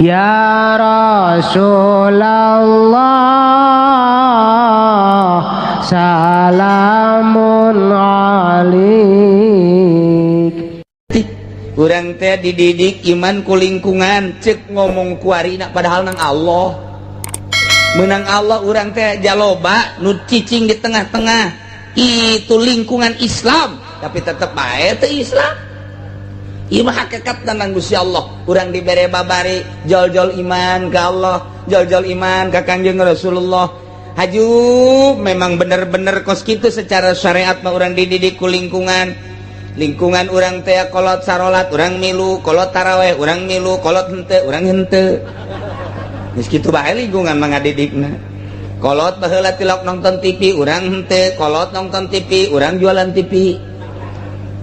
Ya Rasulullah salamun alik. Urang teh dididik iman ku lingkungan, cek ngomong kuarina padahal nang Allah. Menang Allah urang teh jaloba nu cicing di tengah-tengah. Itu lingkungan Islam, tapi tetep bae teh Islam. Ieu mah hakikat tentang Gusti Allah. Urang dibere babari jol-jol iman ka Allah, jol-jol iman ka Kangjeng Rasulullah. Haju memang bener-bener kos kitu secara syariat mah urang dididik ku lingkungan. Lingkungan urang teh kolot sarolat urang milu, kolot taraweh urang milu, kolot henteu urang henteu. Geus kitu bae lingkungan mah ngadidikna. Kolot baheula tilok nonton TV urang henteu, kolot nonton TV urang jualan TV.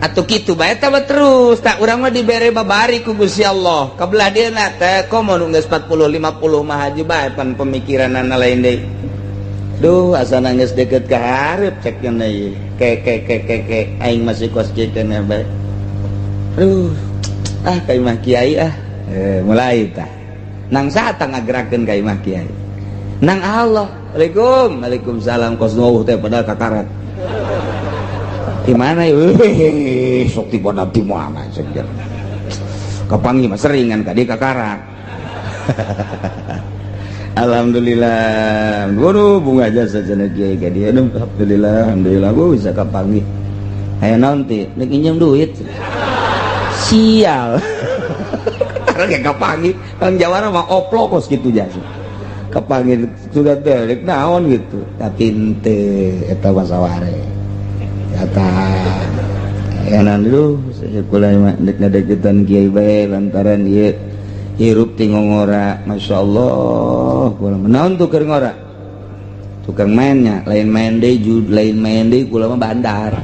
Atuh kitu bae tah terus, tak urang mah dibere babari ku Gusti Allah. Kabelah dieuna teh komo nu geus 40 50 mah haji bae pan pemikiranna lain deui. Duh asana geus deket ka hareup cek cenah ieu. Ke aing masih kos kieukeun bae. Ka imah kiai mulai tah. Nang saha ngagerakeun ka imah kiai? Nang Allah. Waalaikumsalam kos nuwuh teh padahal kakarat. Di mana ya? Sok tiba di mana saja. Kapangi mah seringan ka di kakarak. Alhamdulillah. Guru bunga jasa cenah kiai ka dieu. Alhamdulillah gua bisa kapangi. Aya naon teh? Nek injem duit. Sial. Karena kayak kapangi, Kang Jawara mah oplo kos gitu jasa. Kapangi sudah teh naon gitu. Tapi henteu eta masaware. Kata enan dulu sekolah nek ngadegetan kiai bae lantaran ieu hirup ti ngora masyaallah kula menaon tuh keur ngora tukang mainnya lain main deui lain main deui kula mah bandar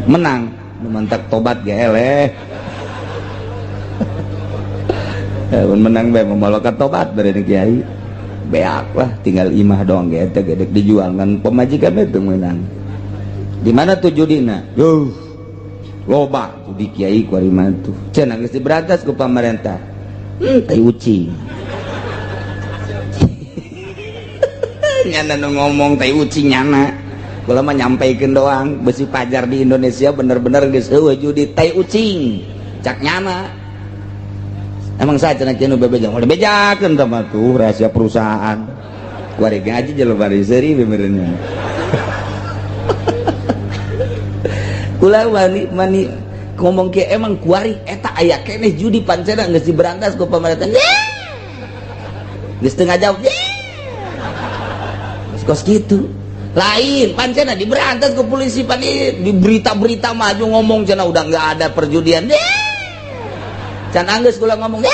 menang nu mantak tobat ge eleh menang bae memalokat tobat bari kiai beak lah tinggal imah doang ge eta ge dek dijual kan pemajikan itu menang. Di mana tuh judina? Loba judi kiai ku ari mantu. Cenah geus diberantas ku pamarentah. Tai ucing. Nyana nu ngomong tai ucing nyana. Kula mah nyampaikeun doang, besi pajar di Indonesia bener-bener geus eueuh judi tai ucing. Cak nyana. Emang saya cenah kieu nu bebejang, udah bejakeun tah mah tuh rahasia perusahaan. Kuari ngaji jelema bari seuri bemeurna. Kula mani ngomong ke emang kuari eta aya keneh judi pancena geus diberantas ku pamarentah. Geus teu ngajawab. Kos kitu. Lain pancena diberantas ku polisi pan di berita-berita maju ngomong cenah udah enggak ada perjudian. Can anggeus kula ngomong.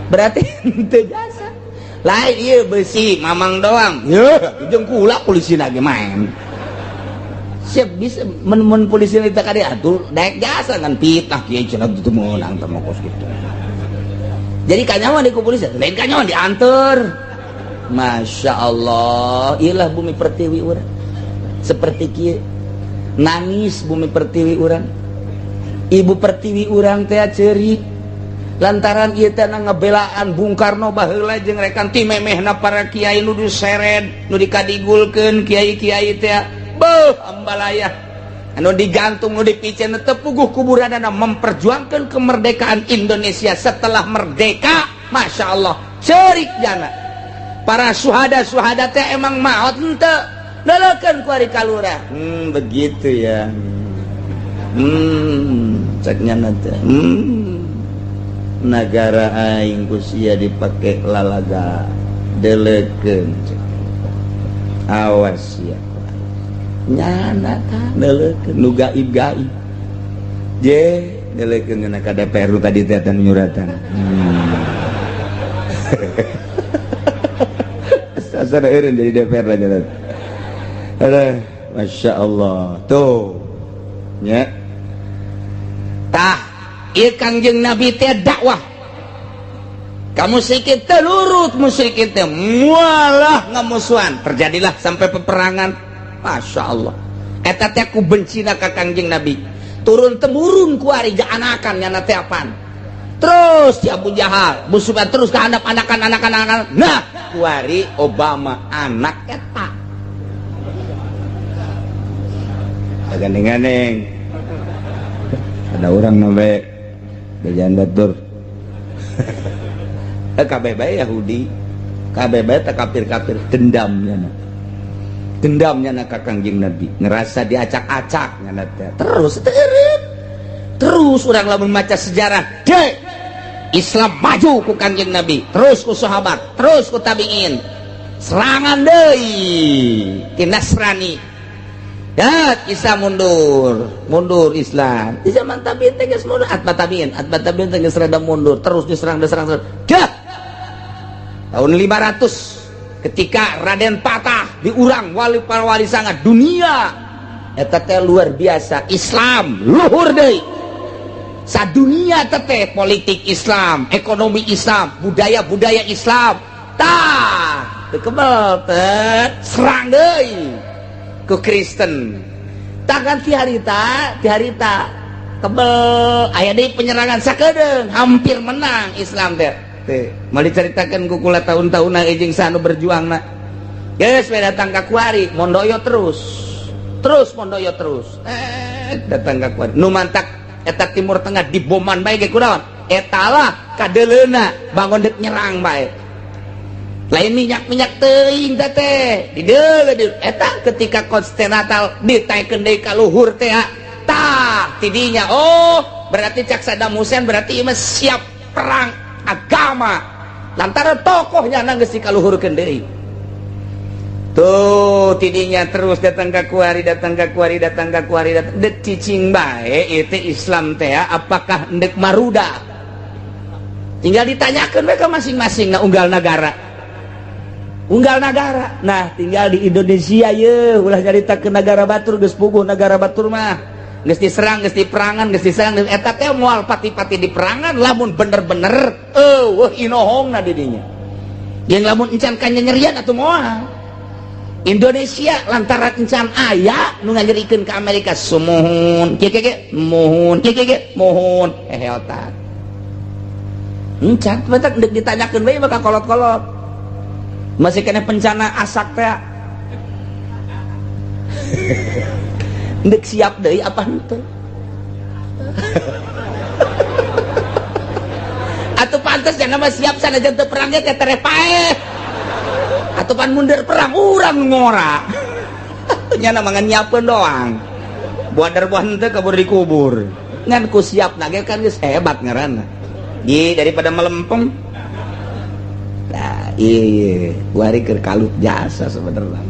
Berarti teu jasa. Lain ieu beusi mamang doang. Jeung kula polisi lagi main. Siap bisa men polisi kita kade atuh daek jasa kan pitah kieu cenah tuh meunang teh kos kitu. Jadi kanyawan di polisi lain kanyawan dianter. Masya Allah, iyalah bumi pertiwi urang. Seperti kieu nangis bumi pertiwi urang. Ibu pertiwi urang teh ceurik lantaran ieu teh ngabelaan Bung Karno baheula jeung rekan ti memehna para kiai nu diseret nu dikadigulkeun kiai-kiai teh. Beuh ambalaya anu digantung nu dipicen teu puguh kuburanna memperjuangkan kemerdekaan Indonesia setelah merdeka. Masya Allah ceurik jana para syuhada teh emang maot henteu nalekeun ku ari kalurah. Begitu ya. Cek nyana teh nagara aing ku sia dipake lalaga delekeun awas ya nyana tah delekeun nu gaib-gaib je delekeun kana ka DPR tadi teh nyuratan. Sasana eureun jadi DPR aja. Aduh, Masya Allah tuh nya tah ieu Kangjeng Nabi teh dakwah ka musyrikin teh lurut musyrikin teh mualah ngamusuhan terjadilah sampai peperangan. Masya Allah eta teh ku bencina ka Kangjeng Nabi turun temurun ku ari anakan nyana teh apaan terus si Abu Jahal musuhnya terus ke anak-anak. Nah kuari Obama anak eta gandeng-gandeng ada orang nabe gajian batur kabeh bae Yahudi kabeh bae tak kafir dendamnya ka Kangjeng Nabi ngerasa diacak-acak terus orang lamun maca sejarah Islam maju ku Kangjeng Nabi terus ku sahabat terus ku tabiin serangan deui ti Nasrani ya Isa mundur Islam di zaman tabiin teh geus mundur atba tabiin teh geus rada mundur terus diserang tahun 500 ketika Raden Patah diurang para wali sangat dunia eta teh luar biasa Islam luhur deui sadunia teh politik Islam ekonomi Islam budaya Islam tah teu kebal teh serang deui ke Kristen tak ti harita kebel aya deui penyerangan sakedeung hampir menang Islam teh mau diceritakeun ku kula tahun-tahun jeung sanu berjuangna geus we datang ka kuari mondoyo terus datang ka kuari nu mantak eta Timur Tengah diboman bae ge kunaon eta lah kadeleuna bangun deuk nyerang bae lain minyak teuing teh dideuleuh eta ketika konstelatal ditaikeun deui ka luhur teh tah tidinya oh berarti cak Saddam Hussein berarti ieu siap perang agama lantaran tokohnya geus dikaluhurkeun deui tuh tidinya terus datang ka kuari dek cicing bae ieu teh Islam teh apakah endek maruda tinggal ditanyakeun we ka masing-masing na unggal negara nah tinggal di Indonesia ye ulah nyaritakeun negara batur geus puguh negara batur mah geus diserang geus diperangan geus diserang eta teh moal pati-pati diperangan lamun bener-bener eueuh inohongna di dinya jeung lamun encan kanyerian atuh moal Indonesia lantaran encan aya nu nganyerikeun ka Amerika sumuhun mohon heheotan encan batak deuk ditanyakeun bae maka kolot-kolot masih kena bencana asak teh ndek siap deui apa henteu atuh pantes jangan mah siap sanajan teu perang teh tereh paeh atuh pan mundur perang urang ngora nya mah nyiapkeun doang buadar henteu kabur dikubur ngan ku siap nage kan geus hebat ngaranna daripada melempem. Nah, iya, wari keur kalut jasa sebenarnya.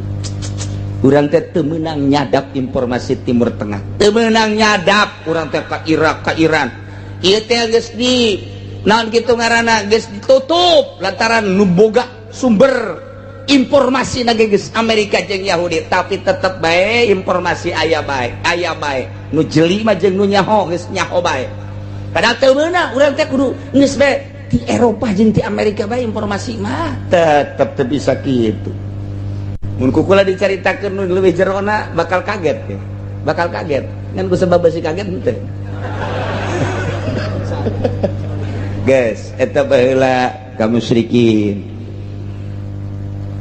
Urang teh teu meunang nyadap informasi Timur Tengah. Teu meunang nyadap urang teh ka Irak, ka Iran. Ieu teh geus di naon kitu ngaranna geus ditutup lantaran nu boga sumber informasi na geus Amerika jeung Yahudi, tapi tetep bae informasi aya bae. Nu jeli mah jeung nu nyaho geus nyaho bae. Padahal teu meunang urang teh kudu geus bae di Eropa jeung di Amerika bae informasi mah tetep teu bisa kitu. Mun kukula dicaritakeun nu leuwih jerona bakal kaget ya. Bakal kaget. Ngan ku sebab besi kaget henteu. Guys, eta baheula kaum musyrikin.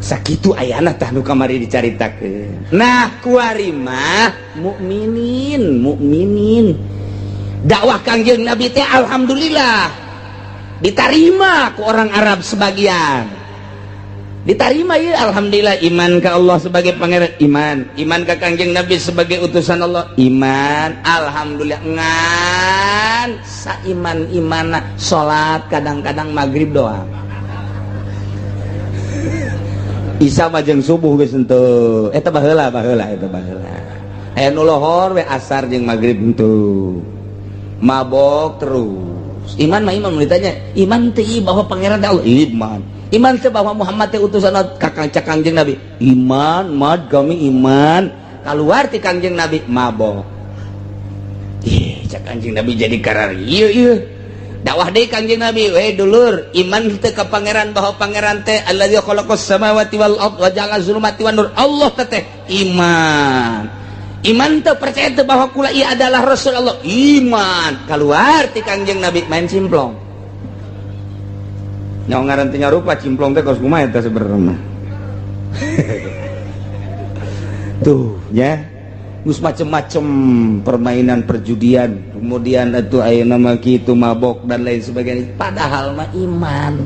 Sakitu ayana tah nu kamari dicaritakeun. Nah, kuari mah mukminin. Dakwah Kangjeng Nabi teh alhamdulillah diterima ku orang Arab sebagian, diterima ya alhamdulillah. Iman ke Allah sebagai pangeran, iman ke Kangjeng Nabi sebagai utusan Allah, iman alhamdulillah. Ngan saiman-imana salat kadang-kadang maghrib doang, Isya mah jeung subuh geus henteu eta baheula aya nu lohor we asar jeung maghrib henteu mabok terus. Iman mah iman ditanya iman teh bahwa pangeran Allah iman teh bahwa Muhammad teh utusan Kangjeng Nabi, iman mad kami iman keluar ti Kangjeng Nabi mabok. Cak Kangjeng Nabi jadi karar ieu dakwah deui Kangjeng Nabi, we dulur iman teh ka pangeran bahwa pangeran teh allazi khalaqas samawati wal ardh wa ja'ala zulumati wan nur. Allah teh iman teh percaya teh bahwa kula ieu adalah Rasul Allah, iman keluar ti Kangjeng Nabi main simplong. nyawa ngaran teh rupa cimplong teh kos kumaha eta sebenarnya tuh ya gus macem-macem permainan perjudian kemudian itu aya nama kitu mabok dan lain sebagainya padahal mah iman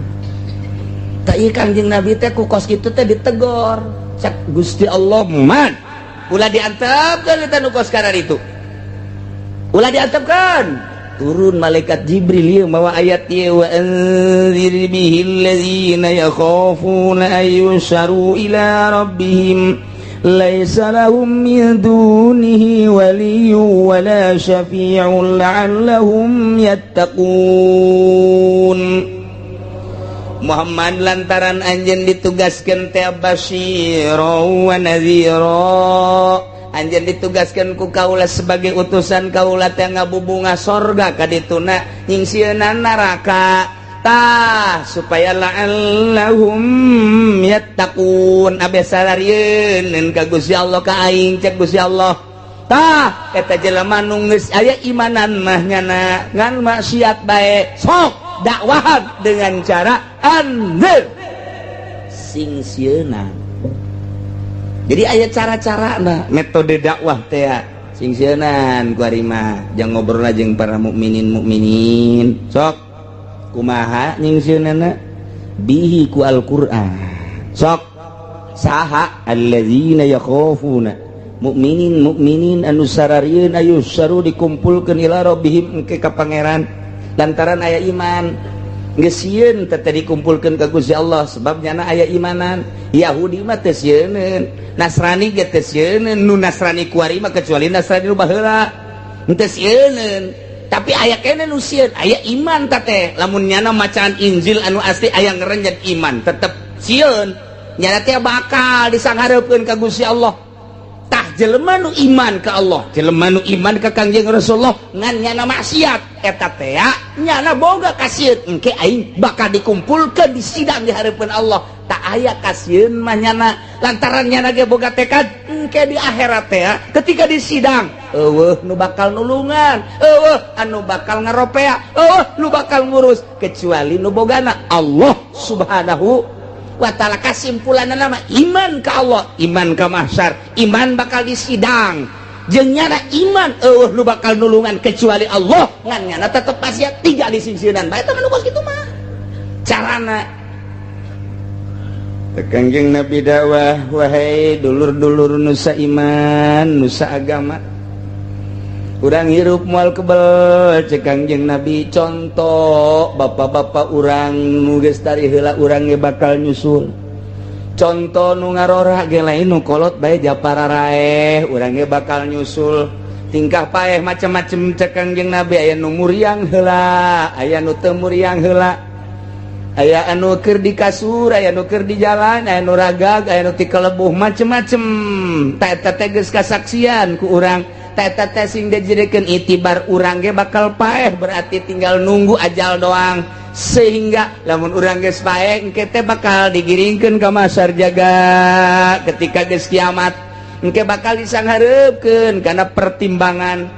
tak ieu Kangjeng Nabi teh ku kos kitu teh ditegor cak Gusti Allah man ulah diantepkeun eta nu kos karar itu ulah diantepkeun turun malaikat Jibril yang bawa ayat ya wa anzir bihil ladzina yakhafuna ayyusharu ila rabbihim laisa lahum min dunihi waliyyun wala syafi'un la'allahum yattaqun. Muhammad lantaran anjeun ditugaskeun teh basyira wa nadhira anjeun ditugaskeun ku kaula sebagai utusan kaula teh ngabubunga sorga ka dituna nyingsieunan neraka tah supaya la'allahum yattaqun abe salarieun ka Gusti Allah ka aing cek Gusti Allah tah eta jelema nu geus aya imanan mah nyana ngan maksiat bae sok dakwahan dengan cara anzir singsieunan. Jadi aya cara-cara metode dakwah teh singsieunan ku ari mah jang ngobrol jeung para mukminin sok kumaha nyingsieunan bihi ku Al-Qur'an sok saha alladzina yakhafuna mukminin anu sararieun ayussaru dikumpulkeun ila rabbihim ke ka pangeran lantaran aya iman geus sieun teh dikumpulkeun ka Gusti Allah sebabnya aya imanan Yahudi mah teh sieun Nasrani ge teh sieun nu Nasrani kuari mah kecuali Nasrani nu baheula teh sieun tapi aya keneh nu sieun aya iman teh lamun nyana macaan Injil anu asli aya ngarenjed iman tetep sieun nyana teh bakal disanghareupeun ka Gusti Allah tah jelema nu iman ka Allah jelema nu iman ka Kangjeng Rasulullah ngan nyana maksiat eta teh nyana boga kasieun engke aing bakal dikumpulkeun di sidang di hareupeun Allah tak aya kasieun mah nyana lantaran nyana ge boga tekad engke di akhirat teh ketika di sidang eueuh nu bakal nulungan eueuh anu bakal ngaropea eueuh nu bakal ngurus kecuali nu bogana Allah Subhanahu wa ta'ala. Kasimpulanna nama iman ka Allah iman ka mahsyar iman bakal disidang jeung nyana iman eueuh nu bakal nulungan kecuali Allah ngan nyana tetep maksiat tiga di singsieunan bae teh nu kos kitu mah carana. Kangjeng Nabi dakwah wahai dulur-dulur nu saiman nu saagama urang hirup moal kebel cek Kangjeng Nabi contoh bapak-bapak urang nu geus tari heula urang ge bakal nyusul contoh nu ngarora ge lain nu kolot bae japararaeh urang ge bakal nyusul tingkah paeh macam-macam cek Kangjeng Nabi aya nu muriang heula aya nu teu muriang heula aya anu keur di kasur aya nu keur di jalan aya nu ragag aya nu ti kalebuh macem-macem eta teh geus kasaksian ku urang eta teh sing dijadikeun itibar urang ge bakal paeh berarti tinggal nunggu ajal doang sehingga lamun urang geus paeh engke teh bakal digiringkeun ka mahsyar jaga ketika geus kiamat engke bakal disanghareupeun kana pertimbangan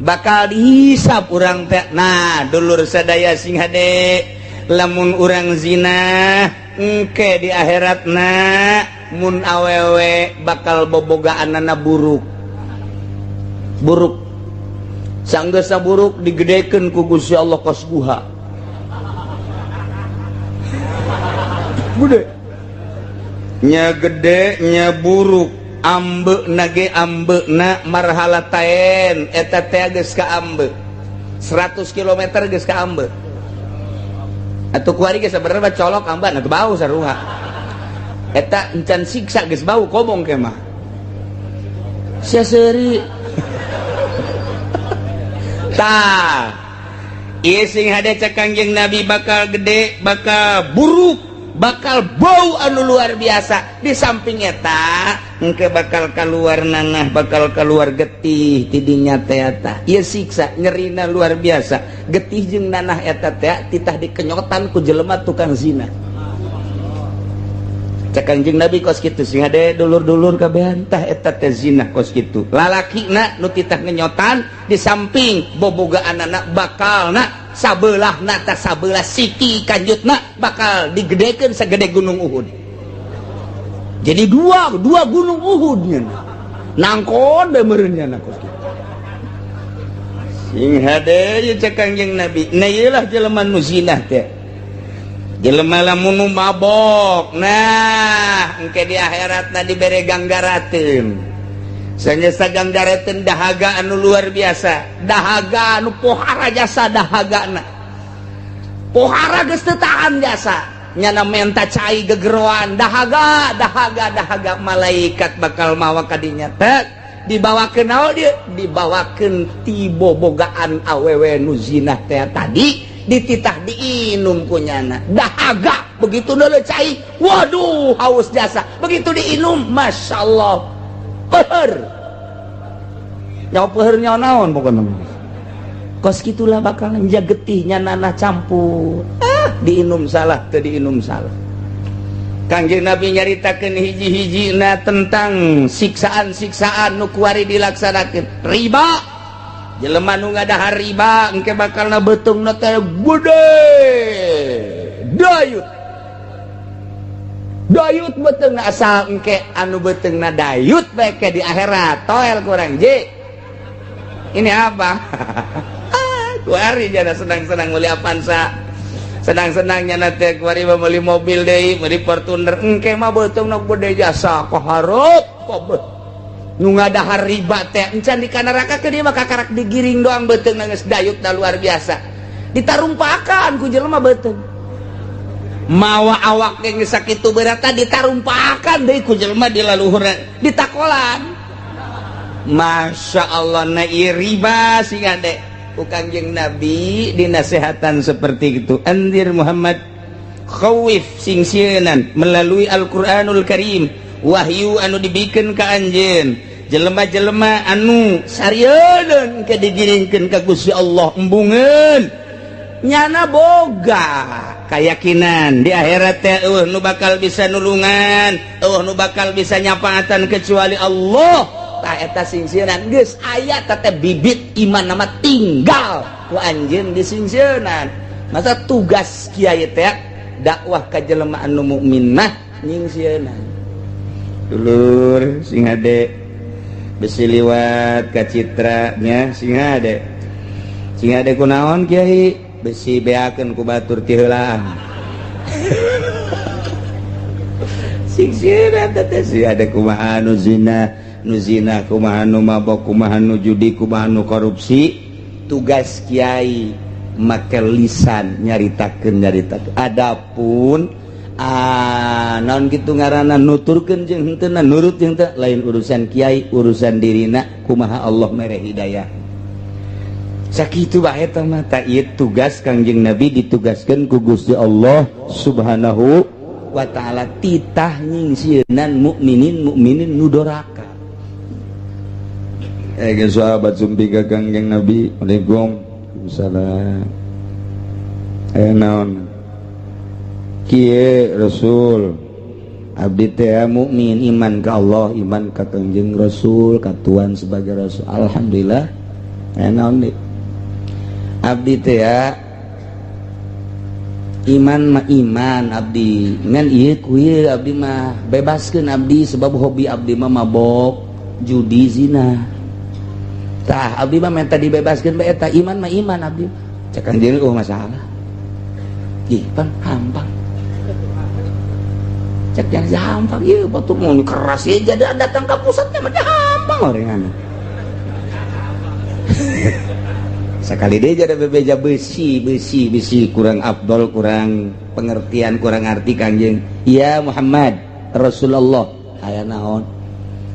bakal dihisab urang teh. Nah dulur sadaya sing hade lamun urang zina engke di akhiratna mun awewe bakal bobogaanana buruk sanggeus buruk digedekeun ku Gusti Allah kos guha gede nya gede nya buruk ambeuna ge ambeuna marhala taen eta teh geus ka ambe 100 km geus ka ambe atuh kuari ge sabenerna colok amban atuh bau saruha eta encan siksa geus bau kobong ke mah sia seuri tah ieu sing hade cek Kangjeng Nabi bakal gede bakal buruk bakal bau anu luar biasa di samping eta engke bakal keluar nanah bakal keluar getih ti dinya teh eta ieu siksa nyerina luar biasa getih jeung nanah eta teh titah dikenyotan ku jelema tukang zina cek Kangjeng Nabi kos kitu sing hade dulur-dulur kabehan tah eta teh zina kos kitu lalakina nu titah ngenyotan di samping bobogaanana bakalna sabelah nata sabelah siki kanjutna bakal digedekeun sagede gunung Uhud. Jadi dua gunung Uhudnya nangkon da meureunnya na kos kitu. Sing hade cek Kangjeng Nabi. Nah ieulah jelema nu zinah teh. Jelema lamun nu mabok. Nah, engke di akhiratna dibere ganggarateun. Sanyasa ganggarateun dahaga anu luar biasa. Dahaga anu pohara jasa dahagana. Pohara geus teu tahan jasa. Nyana menta cai gegeroan dahaga malaikat bakal mawa kadinya teh dibawakeun naon dieu dibawakeun ti bobogaan awewe nu zinah teh tadi dititah diinum kunyana dahaga begitu deuleu cai waduh haus jasa begitu diinum masyaallah peuheur nyawa peuheur nyawa naon pokona kos kitulah bakal njagetih nyanana campur diinum salah teu diinum salah. Kangjeng Nabi nyaritakeun hiji-hijina tentang siksaan-siksaan nu kuari dilaksanakeun. Riba. Jelema nu ngadahar riba engke bakalna beutungna teh gede. Dayut. Dayut beutungna asal engke anu beutungna dayut bae ke di akhirat. Toel kurang je. Ini apa? Kuari jana senang-senang meuli Avanza. Senang-senangnya nanti kuari membeli mobil deh, beli Fortuner, engke mah betung nak berde jasa, kok harap, kok nu ngadahar riba teh, encan di neraka ke dia mah kakarak digiring doang betung nangis dayut dah luar biasa, ditarumpakan ku jelema betung, mawa awak yang sakitu berata ditarumpakan deh ku jelema di laluhurna, ditakolan, masya Allah na riba sing ade. Kangjeng Nabi dinasehatan seperti itu. Andir Muhammad khawif sing sieunnan melalui Al-Qur'anul Karim wahyu anu dibikeun ka anjeun jelema-jelema anu sarieun ke digiringkeun ka Gusti Allah embungeun nyana boga keyakinan di akhirat teh nu bakal bisa nulungan nu bakal bisa nyapaatan kecuali Allah. Tah eta singsieunan geus aya teh bibit iman nama tinggal ku anjeun di singsieunan. Masa tugas kiai teh dakwah ka jelema anu mukmin mah nyingsieunan. Dulur sing hade besi liwat ka citra nya sing hade. Sing hade kunaon kiai? Besi beakeun ku batur ti heulaan. Singsieunan teh si hade kumaha anu zina nu zina kumaha nu mabok kumaha nu judi kumaha nu korupsi tugas kiai make lisan nyaritakeun adapun naon kitu ngaranna nuturkeun jeung henteu nurut jeung teu lain urusan kiai urusan dirina kumaha Allah mere hidayah sakitu bae eta mah ta ieu tugas Kangjeng Nabi ditugaskeun ku Gusti Allah Subhanahu wa taala titah nyingsieunan mukminin nu doraka. Sahabat sumpi ka Kangjeng Nabi. Waalaikumsalam. Naon kieu Rasul abdi teh mukmin iman ka Allah iman ka Kangjeng Rasul ka Tuhan sebagai Rasul alhamdulillah naon deui abdi teh iman mah iman abdi ngan ieu ku ieu abdi mah bebaskeun abdi sebab hobi abdi mah mabok judi zina. Tah abdi mah minta dibebaskeun bae eta iman mah iman abdi. Cek anjeun masalah. Ih, pan hampang. Cek yang hampang ieu batur mun keras ieu jadi datang ka pusatnya mah hampang orengan. Sakali deui jadi bebeja besi kurang afdol kurang pengertian kurang arti Kangjeng. Ya Muhammad Rasulullah aya naon?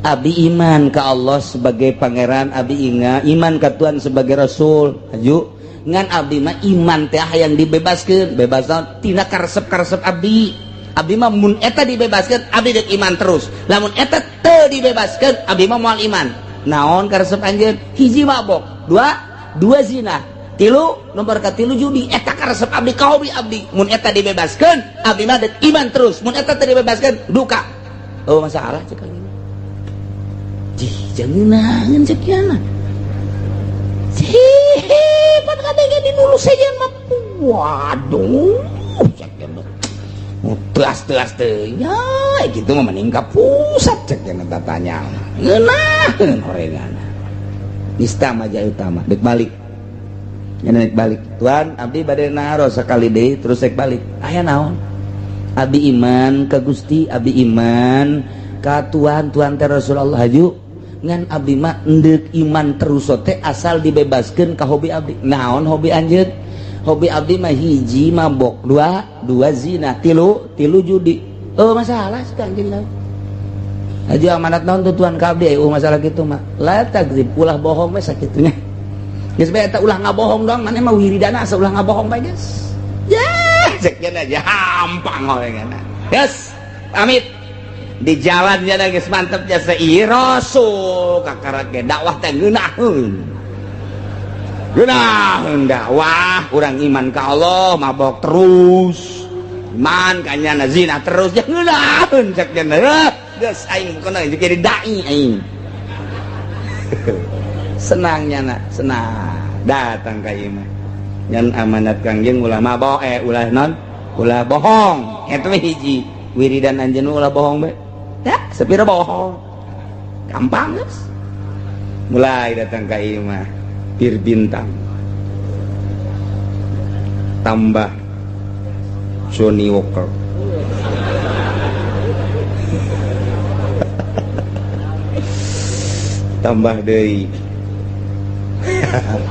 Abi iman ke Allah sebagai pangeran, abi iman ke Tuhan sebagai Rasul. Aju ngan abdi mah iman teh yang dibebaskeun, bebas tina karesep-karesep abdi. Abdi mah mun eta dibebaskeun, abdi deuk iman terus. Lamun eta teu dibebaskeun, abdi mah moal iman. Naon karesep anjeun? Hiji mabok, dua zina, tilu nomor katilu judi. Eta karesep abdi ka hobi abdi. Mun eta dibebaskeun, abdi mah deuk iman terus. Mun eta teu dibebaskeun, duka. Oh masalah cek kali. Jangan nangan sekian. hebat katanya di dulu saja mah. Waduh, telas teh ya gitu mah meningkat pusat cek yang tanya ngeunaheun horengan istama jaya utama dek balik nya dek balik tuan abdi bade naro sakali deui terus dek balik aya naon abdi iman ka Gusti abdi iman ka tuan teh Rasulullah haju ngan abdi mah endek iman terus teh asal dibebaskeun ka hobi abdi naon hobi anjeun hobi abdi mah hiji mabok dua zina tilu judi masalah sekarang jeung aja amanat naon tuan ka abdi masalah kitu mah la takzib ulah bohong we sakitunya geus bae eta ulah ngabohong dong maneh mah wiridana asa ulah ngabohong bae geus ya sekian aja hampang orangana geus pamit di jalan nya geus mantep jasa ieu rasul kakarake dakwah teh ngeunaheun dakwah urang iman ka Allah mabok terus iman kanyana zina terus ya ngeunaheun cek cenah geus aing bukan jadi dai aing senangnya nak senang datang ka ieu mah nyan amanat kangjeng ulah mabok ulah non ulah bohong eta mah hiji wiridan anjeun ulah bohong bae ya sepira bohong gampang guys mulai datang ka ieu mah bir bintang tambah Johnny Walker tambah deui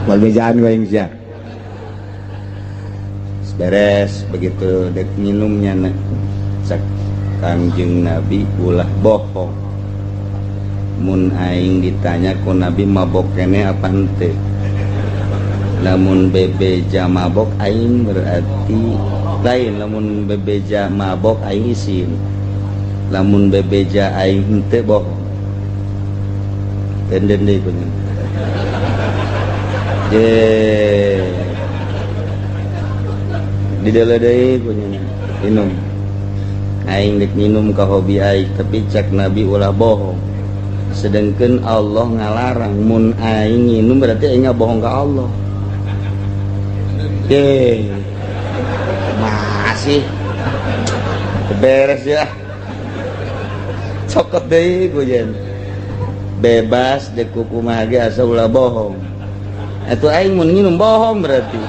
malbejaan wae sia beres begitu dek minumnya na cek Kangjeng Nabi ulah bohong mun aing ditanya ku Nabi mabok kene apa henteu lamun bebeja mabok aing berarti lain lamun bebeja mabok aing isin lamun bebeja aing henteu bohong tenden deui punya di dalam deui punya minum aing dek minum ka hobi aing tapi cek Nabi ulah bohong sedangkan Allah ngalarang mun aing minum berarti aing bohong ka Allah masih beres ya cokot deui pujen bebas dek kumaha ge asa ulah bohong atuh aing mun nginum bohong berarti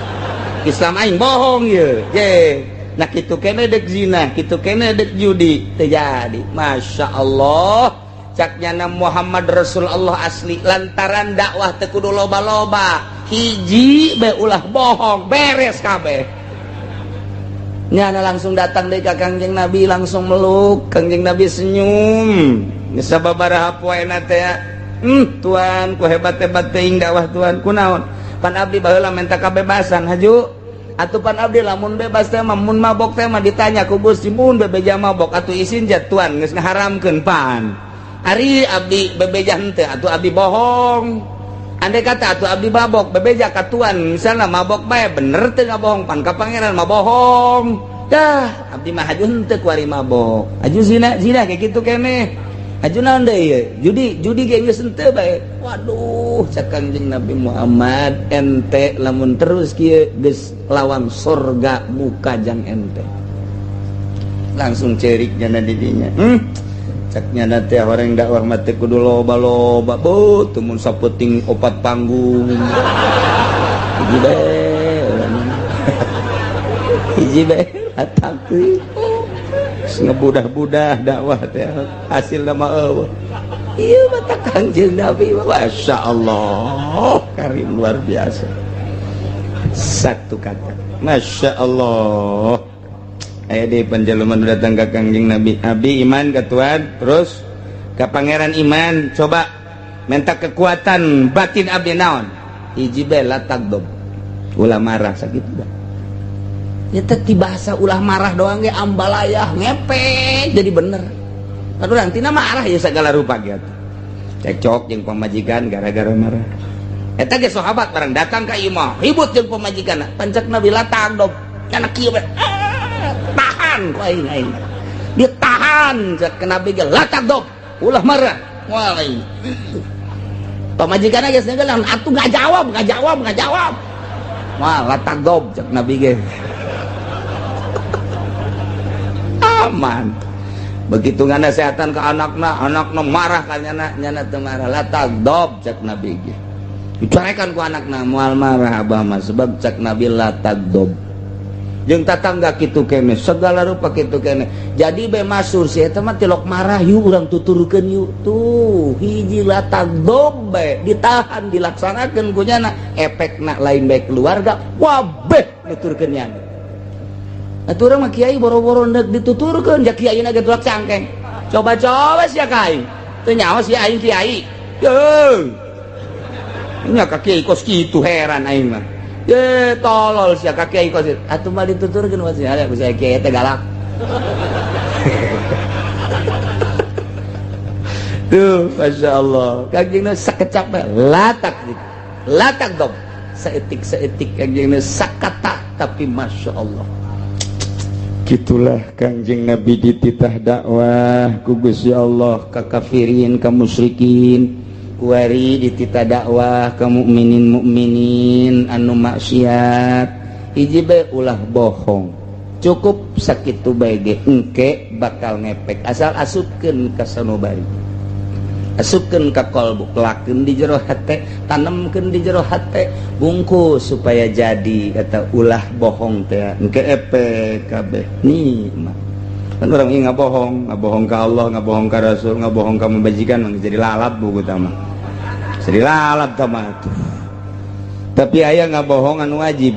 Islam aing bohong ya nah kitu kene dek zina kitu kene dek judi terjadi Masya Allah caknya Muhammad Rasulullah asli lantaran dakwah teu kudu loba-loba hiji be ulah bohong beres kabeh nyana langsung datang deui ka Kangjeng Nabi langsung meluk Kangjeng Nabi senyum geus sababaraha poena teh tuan ku hebat-hebat teuing dakwah tuan kunaon pan abdi baheula minta kabebasan haju atuh pan abdi lamun bebas teh mah mun mabok teh mah ditanya ku Gusti mun bebeja mabok atuh izin ja tuan geus ngaharamkeun pan ari abdi bebeja henteu atuh abdi bohong andai kata atuh abdi mabok bebeja ka tuan misalna mabok bae bener teu ngabohong pan ka pangeran mah bohong dah abdi mah haju henteu ku ari mabok haju zina kayak kitu keneh aju naon deui judi ge geus henteu bae waduh cak Kangjeng Nabi Muhammad ente lamun terus kieu geus lawan surga muka jang ente langsung cerik jana di dinya cak nyana teh horeng dakwah mah teh kudu loba-loba beuh teu mun saputing 4 panggung hiji bae atakui ngebudah-budah dakwah teh hasil nama eueuh ieu mata Kangjeng Nabi Masya Allah karim luar biasa satu kata Masya Allah aya deui panjalema nu datang ka Kangjeng Nabi abdi iman ka tuan terus ka pangeran iman coba minta kekuatan batin abdi naon hiji bae latagdob ulah marah sakitu da ya teh bahasa ulah marah doang ge ambalayah ngepek jadi bener aduh nanti nama arah ya segala rupa gitu cekcok jeung pamajikan gara-gara marah eta ge sahabat bareng datang ka ieu mah ribut jeung pamajikanna pancak Nabi latang dog kana kieu tahan ku aing dia tahan cek Nabi ge latang dog ulah marah moal aing pamajikan geus ngegelang atuh nggak jawab wah latagob cek Nabi ge aman begitu nganasehatan ke anakna marah kan nyana teu marah latagob cek Nabi ge dicorekan ku anakna moal marah abah mah sebab cek Nabi latagob jeung tatangga kitu kene segala rupa kitu kene jadi be masur si eta mah tilok marah yuk urang tuturkeun yuk tuh hiji latagob be ditahan dilaksanakeun ku nyana efekna lain bae keluarga wabeh nuturkeun nyana atuh urang mah kiai boro-boro neuk dituturkeun jak kiai na ge tulak cangkeng coba sia ka aing teu nyaho si aing kiai yeuh nya ka kiai kos kitu heran aing mah ye tolol sia ka kiai kos atuh mah dituturkeun wae sia ku sia kiai teh galak tuh Masya Allah kanjengna sakecap latak dom seetik kanjengna sakata tapi Masya Allah gitulah kanjeng Nabi dititah dakwah ku Gusti Allah ka kafirin ka musyrikin kuari dititah dakwah ka mukminin anu maksiat hiji bae ulah bohong cukup sakitu bae ge engke bakal ngepek asal asupkeun ka sanubari asupkeun ka kolbu kelakeun di jero hate tanemkeun di jero hate bungkus supaya jadi kata ulah bohong teh engke epek kabeh nikmat kan urang ieu ngabohong ka Allah ngabohong ka Rasul ngabohong ka majikan mah jadi lalap buku tama jadi lalap tama tapi aya ngabohong anu wajib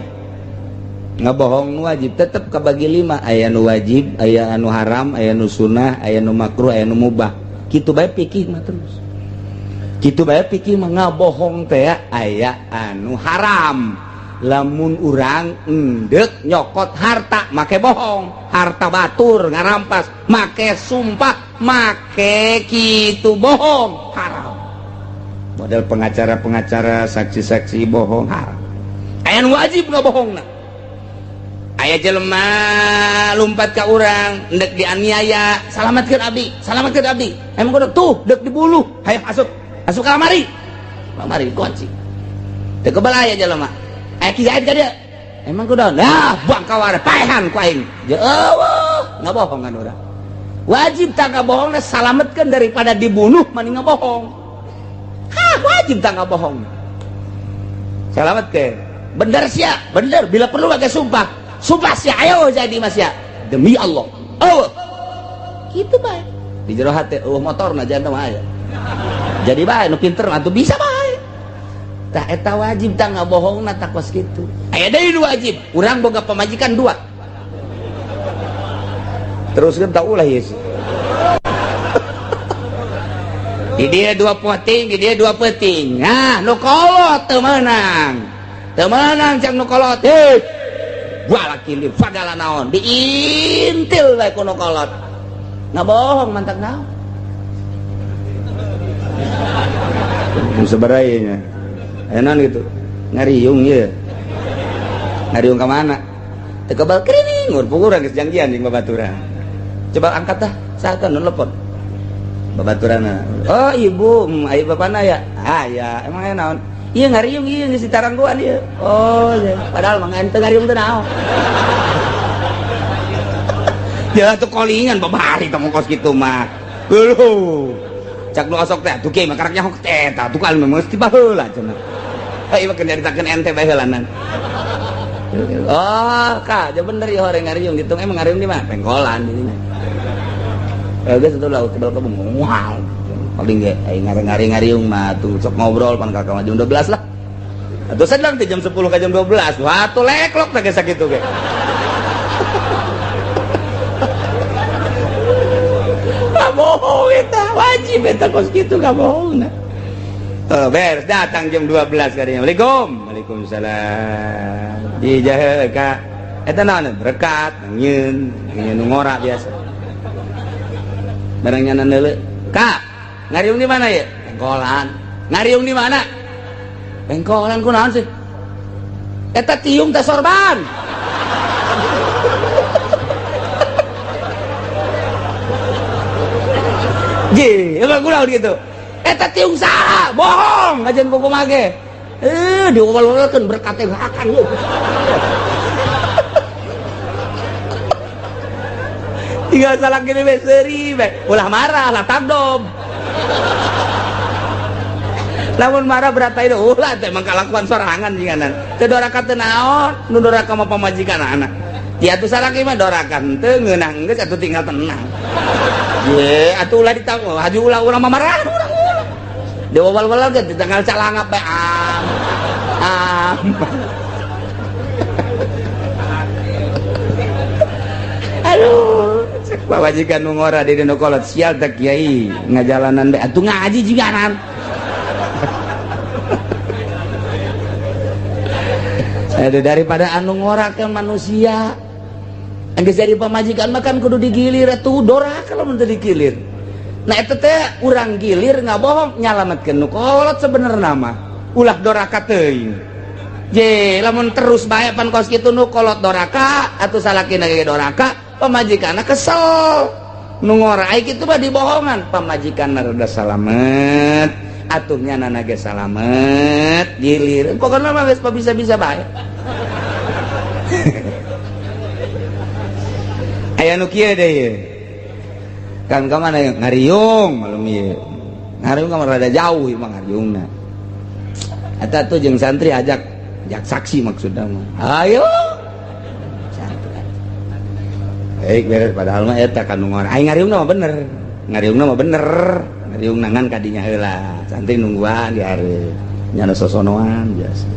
ngabohong nu wajib tetep kabagi 5 aya nu wajib aya anu haram aya nu sunnah aya nu makruh aya nu mubah kitu bae pikir mah terus kitu bae pikir mah ngabohong teh aya anu haram lamun urang endek nyokot harta make bohong harta batur ngarampas make sumpah make kitu bohong haram model pengacara saksi-saksi bohong haram aya nu wajib ngabohongna aya jelema lumpat ka urang ndek dianiaya salamatkeun abdi emang kudu tuh dek dibuluh hayang asup ka lamari kunci teu keubal aya jelema aya kieu ka dieu emang kudu nah buang ka wara paehan ku aing je eueuh ngabohongan urang wajib tangga bohongna salametkeun daripada dibunuh mending ngabohong wajib tangga bohong salametkeun bener sia bener bila perlu pakai sumpah sia ayo jadi mas ya demi Allah gitu bae di jero hate motorna jantan mah aya jadi bae nu pinter atuh bisa bae tah eta wajib tah ngabohongna tah kos kitu aya deui nu wajib urang boga pamajikan 2 teruskeun tah ulah ieu di dia 2 peting nah nu kolot teu meunang cak nu kolot gua laki li fagala naon diintil bae kuno kolot ngabohong mantak naon sebarayanya enak gitu ngariung ya ngariung ke mana tekebal kerining urang geus janjian jeung babaturan coba angkat dah saatan nelpon babaturana oh ibu ayo bapana ya ya emang aya naon iya ngariung iya ngisi tarangguan iya oh iya padahal mah ente ngariung teu naon ya tuh kolingan babari tong kos kitu mah heuh cak nu osok teh tuh kieu mah karaknya hok teh tah tukang mah mesti baheula cenah ieu mah nyaritakeun ente bae heulanan oh ka ja bener ya horeng ngariung ditung emang ngariung di mana pengkolan di dinya geus atuh laut tebal kebung mual paling ge aing ngari-ngariung mah tuh sok ngobrol pan kakak mah jam 12 lah atuh sedang teh jam 10 ka jam 12 wah tuh leklok teh geus sakitu ge bohong eta wajib eta kos kitu ka bohongna beres datang jam 12 kadinya Waalaikumsalam di jahe ka eta naon berkat nyeun nu ngora biasa barangnya neuleuh ka ngariung di mana ya? Pengkolan. Ngariung di mana? Pengkolan ku naon sih? Eta tiung teh sorban. Emang kunaon gitu. eta tiung saha bohong ngajen kumaha ge diuwal-uwalkeun berkat teh akan yeuh tinggal salah gini be seuri be ulah marah lah takdob lamun marah berat itu ulah teh mangkalakuan sorangan jinganan teu doraka teu naon nu doraka mah pamajikan anak dia tuh salah mah dorakan teu ngeunah geus atuh tinggal tenang ye atuh ulah ditanggung haju ulah mah marah urang diwawal-wawal ge tanggal calangap bae aduh cek pamajikan nu ngora di dina kolot sial teh kiai ngajalanan bae atuh ngaji jinganan aduh daripada anu ngorakeun manusia anggeus jadi pamajikan makan kudu digilir atuh doraka kalau mun teu digilir nah eta teh urang gilir ngabohong nyalametkeun nu kolot sebenarna mah ulah doraka teuing je lamun terus bae pan kos kitu nu kolot doraka atuh salakina ge doraka pamajikanna kesel nu ngorai kitu mah dibohongan pamajikanna rada salamet atuh nyanana ge salamet gilir pokona mah geus bisa-bisa bae aya nu kieu deui ye kan ka mana ngariung malum ieu ngariung ka rada jauh ieu mah ngariungna eta tuh jeung santri ajak saksi maksudna mah ayo santri baik beres padahal mah eta kan nu ngora ai ngariungna mah bener ngariung nangan kadinya heula santri nungguan di are nyana sosonoan biasa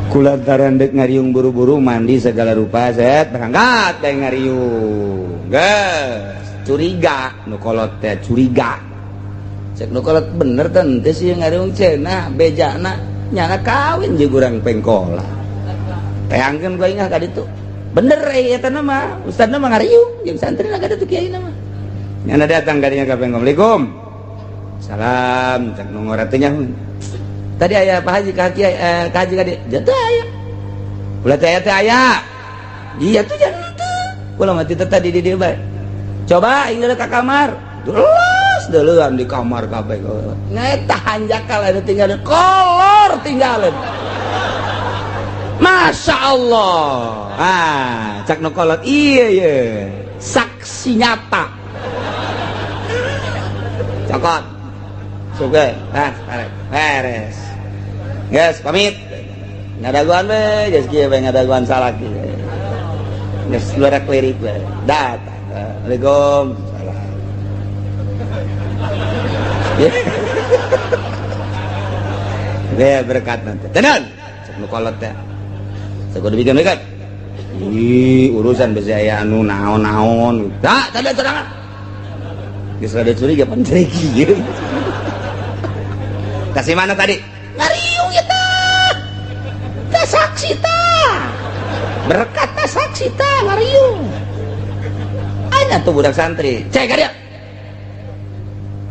kulantaran dek ngariung buru-buru mandi segala rupa set berangkat kayak ngariung geus curiga nu kolot teh curiga cek nu kolot bener teh sih ngariung cenah bejana nyana kawin jeung urang pengkola teangkeun gua ingat ka ditu bener eta mah ustadna mah ngariung jeung santrina ka ditu kiaina mah nyana datang kadinya ka pengkom Assalamualaikum salam cek nu ngora teh nyaho tadi aya Pak Haji ka kiai ka haji ka dia jatuh aya ulah teh aya iya tuh jangan teh ulah mati teh tadi di dieu bae coba ingin ka kamar terus deuleun di kamar kabeh ngeta hanjakal anu tinggalin kolor tinggalin Masya Allah cak nu kolot iya ye saksi nyata cokot suge beres guys pamit ngadaguan we geus kieu we ngadaguan salaki geus luar klirik we datang Assalamualaikum salam ya berkat nanti tenan cek nu kolot teh sakudu bikin berkat urusan besi aya anu naon-naon tak ada terangan geus rada curiga pan cek ieu kasih mana tadi ngariung ya ta saksi ta berkat ta saksi ta ngariung ada tuh budak santri cek ka dia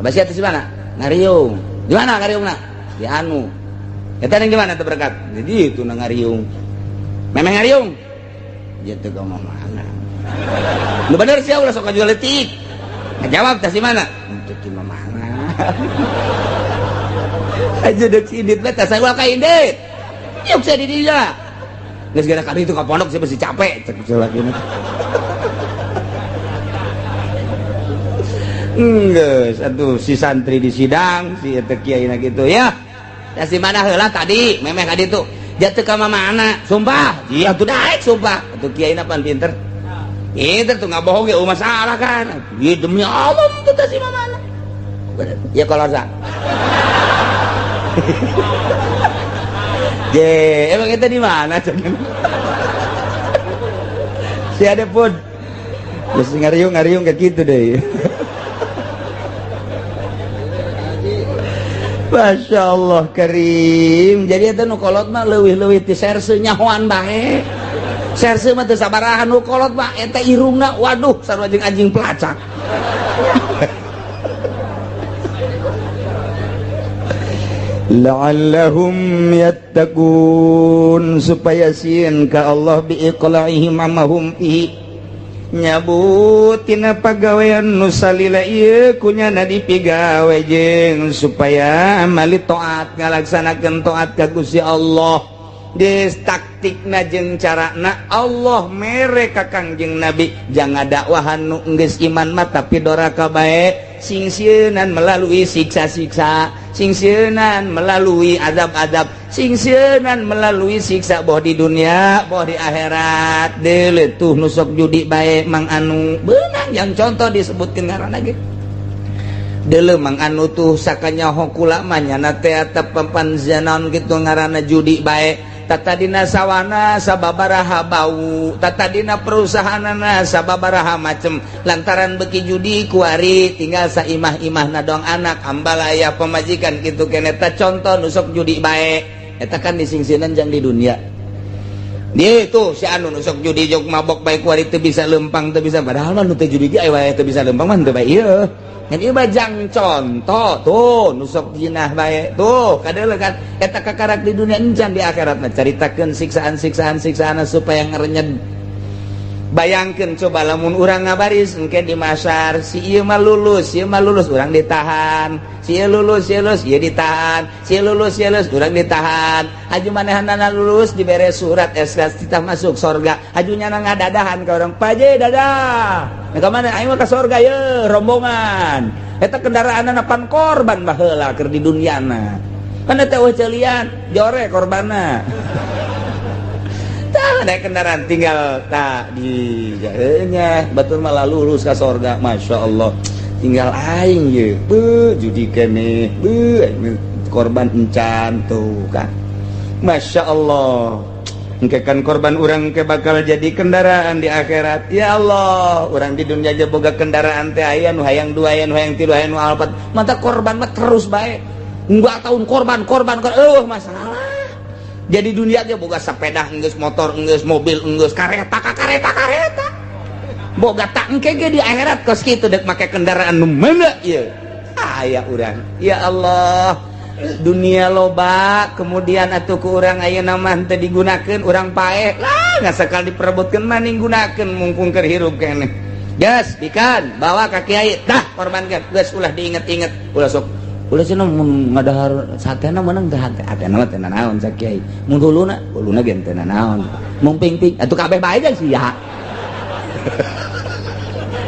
abah sia teh di mana ngariung di mana ngariungna di anu eta yang di mana teh berkat di ditu na ngariung memang ngariung dia teh ka mana nu bener sia ulah sok ngajual letik ngajawab teh di mana teh di mana aja dek sidit beta saya ulah ka indit yuk saya di dia geus gara kali itu ka pondok saya masih capek cek lagi geus atuh si santri di sidang si eta kiaina kitu ya si mana heula tadi memeh ka ditu jatuh ka mana sumpah ieu atuh daek sumpah atuh kiaina pan pinter tuh ngabohong ge masalah kan ieu demi Allah teh si mana ya kolor sa emang kita di mana si ada pun terus ngariung kayak gitu deh Masya Allah Karim jadi itu nu kolot mah leuwih-leuwih ti serse nyahoan bae serse mah teu sabarahan nu kolot mah eta irungna waduh sarua jeung anjing pelacak la'allahum yattaqun supaya sieun ka Allah bi iqla'ihim amahum fihi nyabut tina pagawean nu salila ieu kunyana dipigawe jeung supaya amali taat ngalaksanakeun taat ka Gusti Allah. Des taktikna jeung carana Allah mere ka Kangjeng Nabi jangan dakwahan nu geus iman mah tapi doraka bae sing sieunan melalui siksa-siksa, sing sieunan melalui azab-azab, sing sieunan melalui siksa boh di dunia boh di akhirat. Deuleu tuh nu sok judi bae mang anu beunang yang contoh disebutkeun ngaranna ge. Deuleu mang anu tuh sakanyaho kula mah nyana teh eta pampanzanan kitu ngaranna judi bae. Tatadina sawana sababaraha bau, tatadina perusahaanana sababaraha macem lantaran beki judi kuari tinggal saimah-imahna dong anak ambal aya pemajikan kitu keneh eta contoh nusok judi bae eta kan disingsinan jang di dunia. Dia itu si anu nusok judi jog mabok bae kuari teu bisa lempang teu bisa padahal mah nu teu judi ge aya teu bisa lempang mah teu bae ieu. Ngan ieu bajang contoh tuh nusok jinah bae tuh kadeuleu kan eta kakarak di dunia encan di akhirat mah caritakeun siksaan supaya ngarenyed. Bayangkeun coba lamun urang ngabaris engke di masar si ieu mah lulus urang ditahan, si ieu lulus ieu ditahan, si ieu lulus urang ditahan. Aju manehanana lulus dibere surat SK titah masuk sorga. Ajunya ngadadahan ka urang paje dadah. Nah, ka mana aing mah ka sorga ye rombongan. Eta kendaraanna pan korban baheula keur di dunyana. Kan eta eueuh ceulian jore korbanna. Tah ada kendaraan tinggal tak di jahenya batur malah lulus ka sorga masyaallah. Tinggal aing ye judi keneh korban encan tuh kan. Masyaallah. Engke kan korban urang ke bakal jadi kendaraan di akhirat. Ya Allah, urang di dunia aja boga kendaraan teh aya nu hayang 2 aya nu hayang 3 aya nu 4. Mata korban mah terus bae. Enggak tahun korban masalah. Jadi dunia aja boga sepeda enggeus motor enggeus mobil enggeus kareta boga tak engke ge di akhirat kos kitu dek make kendaraan nu meuneu ieu aya urang. Ya Allah, dunia loba kemudian atuh ku urang ayeuna mah teu digunakeun urang paeh lah ngasakal diperebutkeun maning gunakeun mumpung keur hirup keneh. Gas bikan bawa ka kiai tah korbankeun geus ulah diinget-inget ulah sok ulah cenah mun ngadahar satena meunang teh hatena mah teh naon sa kiai mun huluna ge teh naon mung ping-ping atuh kabeh bae jeung sia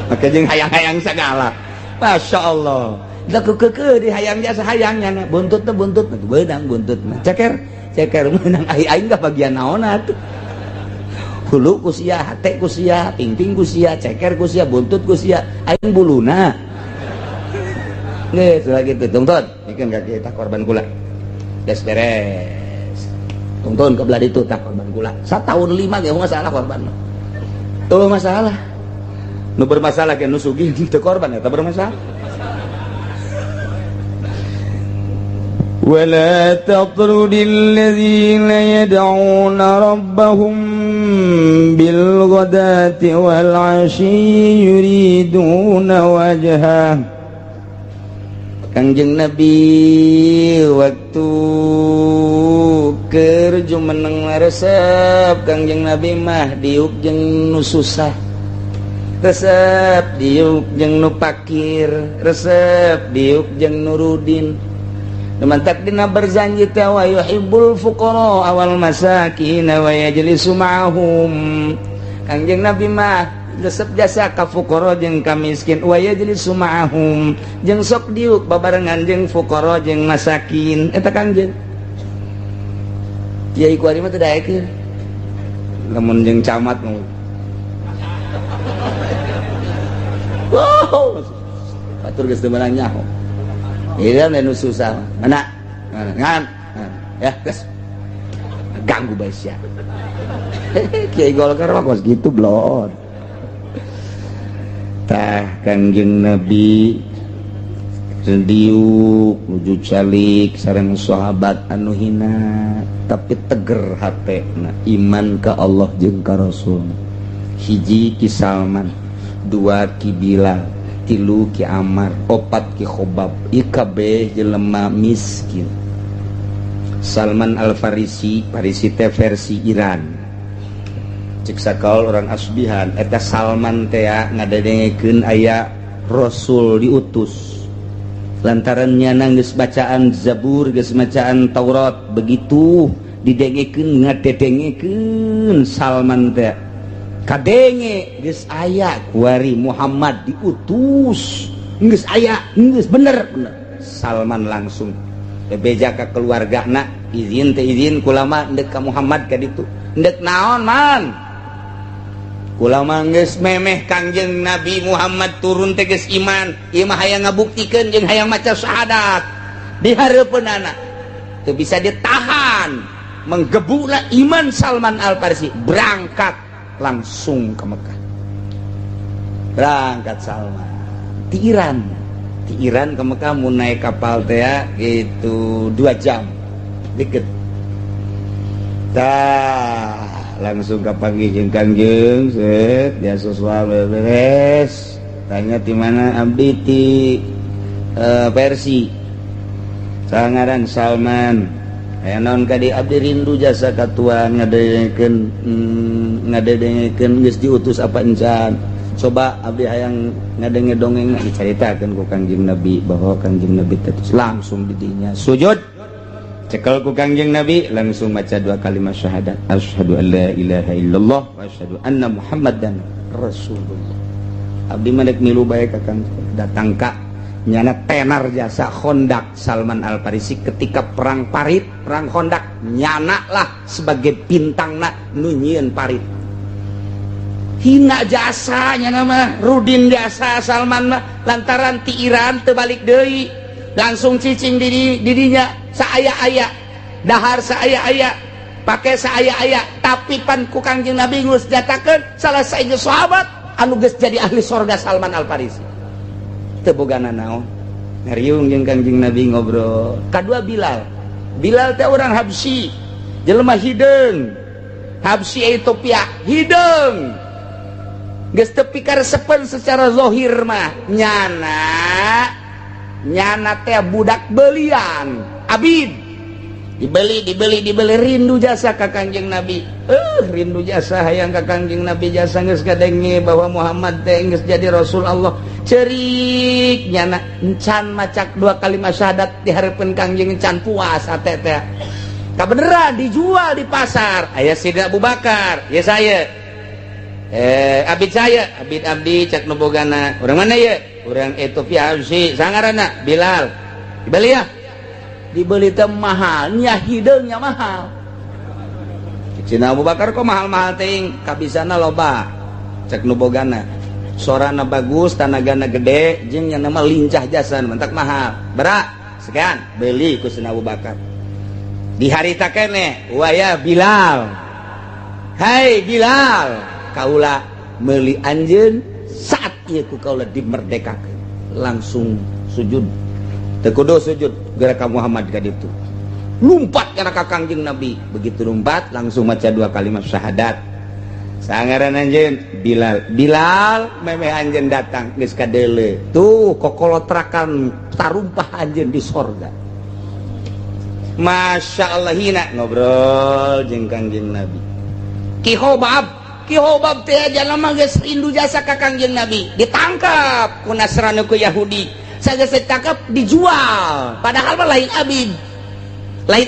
maka jeung hayang-hayang sagala masyaallah da kekeukeut di hayang jasa hayangnya buntut beudang buntut mah ceker meunang aing ka bagian naonna atuh hulu ku sia hate ku sia ping-ping ku sia ceker ku sia buntut ku sia aing buluna geus lagi gitu tungtun bikin kaki tak korban gula geus beres tungtun ke belah ditu tak korban gula satahun 5 ge masalah korban tuh masalah nu bermasalah ke nu sugih teu korban eta bermasalah. ولا تطرد الذين يدعون ربهم بالغداة والعشي يريدون وجهه. Kangjeng Nabi waktu keur jumeneng resep Kangjeng Nabi mah diuk jeung nu susah, resep diuk jeung nu pakir, resep diuk jeung nu rudin. Mantak dina berjanji teh wa yuhibbul fuqara awal masakin wa yajlisu ma'hum. Kangjeng Nabi mah resep jasa ka fuqara jeung ka miskin wa yajlisu ma'hum jeung sok diuk babarengan jeung fuqara jeung masakin eta Kangjeng. Kiai kuari mah teu daekeun. Lamun jeung camat mah. Wow. Batur geus teu meunang nyaho. Iya nu susah. Mana? Ngan. Ya, geus. Ganggu bae sia. Kiai Golkar mah kos gitu blon. Tah Kangjeng Nabi diuk nuju calik sareng sahabat anu hina tapi teger hatena iman ka Allah jeung ka Rasul. Hiji ki Salman, 2 ki Bilal, 3 ki Ammar, 4 ki Khobab. Ikabeh jelema miskin. Salman Al Farisi, Farisi teh versi Iran. cek sakaul orang asbihan eta Salman teh ngadadengekeun aya Rasul diutus lantaran nyana geus bacaan Zabur geus bacaan Taurat begitu didengekeun ngadedengekeun Salman teh kadenge geus aya kuari Muhammad diutus geus aya geus bener Salman langsung bebeja ka keluargana izin teh izin kulama endek ka Muhammad ka ditu endek naon man kulama geus memeh Kangjeng Nabi Muhammad turun teh geus iman ieu mah hayang ngabuktikeun jeung hayang maca syahadat di hareupeunana teu bisa ditahan menggebula iman Salman Al-Farisi berangkat langsung ke Mekah berangkat Salman ti Iran ke Mekah mun naik kapal teh itu 2 jam deket dah langsung kapanggih jeung Kangjeng set biasa soal beres tanya di mana abdi ti Persi sangaran Salman aya naon kadi abdi rindu jasa katuan ngadedengekeun geus diutus apa encan coba abdi hayang ngadenge dongeng dicaritakeun ku Kangjeng Nabi bahwa Kangjeng Nabi terus langsung di dinya sujud cekel ku Kangjeng Nabi langsung baca 2 kalimat syahadat asyhadu an la ilaha illallah wa asyhadu anna muhammadan rasulullah abdi mandek milu bae ka Kang datang ka nyana tenar jasa Khandaq Salman Al-Farisi ketika perang Parit perang Khandaq nyana lah sebagai bintangna nu nyieun Parit hina jasa nyana mah rudin jasa Salman mah lantaran ti Iran teu balik deui langsung cicing di didinya saaya-aya dahar saaya-aya pakai saaya-aya tapi pan ku Kangjeng Nabi geus nyatakeun salah saeja sahabat anu geus jadi ahli sorga Salman Al-Farisi teu bogana naon ngariung jeung Kangjeng Nabi ngobrol kadua Bilal teh orang Habsyi jelema hideung Habsyi Ethiopia hideung geus teu pikaresepen secara zahir mah nyana teh budak belian abid dibeli rindu jasa ka Kangjeng Nabi rindu jasa hayang ka Kangjeng Nabi jasa geus kadenge bahwa Muhammad teh geus jadi Rasul Allah cerik nyana encan macak 2 kalimat syahadat di hareupeun Kangjeng encan puas ate teh kabeneran dijual di pasar aya Sidna Abu Bakar ya saya abid saya abdi cek nu bogana urang mana ye urang Ethiopia Habsyi sangaranna Bilal dibeli ya dibeli teh mahal nya hideungnya mahal Sidna Abu Bakar kok mahal-mahal teuing kabisana loba cek nu bogana sorana bagus tanagana gede jeung nya nama lincah jasa mentak mahal berak sekian beli ku Sidna Abu Bakar di harita keneh waya Bilal hai Bilal kaula meuli anjeun saat ieu ku kaula dimerdekakeun langsung sujud teu kudu sujud geura ka Muhammad ka ditu lumpat kana ka Kangjeng Nabi begitu lumpat langsung maca 2 kalimat syahadat sangaran anjeun Bilal memeh anjeun datang geus kadeuleu tuh kokolotrakan tarumpah anjeun di sorga Masya Allah hina ngobrol jeung Kangjeng Nabi Ki Hobab teh jalma geus rindu jasa ka Kangjeng Nabi ditangkap ku Nasrani ku Yahudi sageus ditangkap dijual padahal mah lain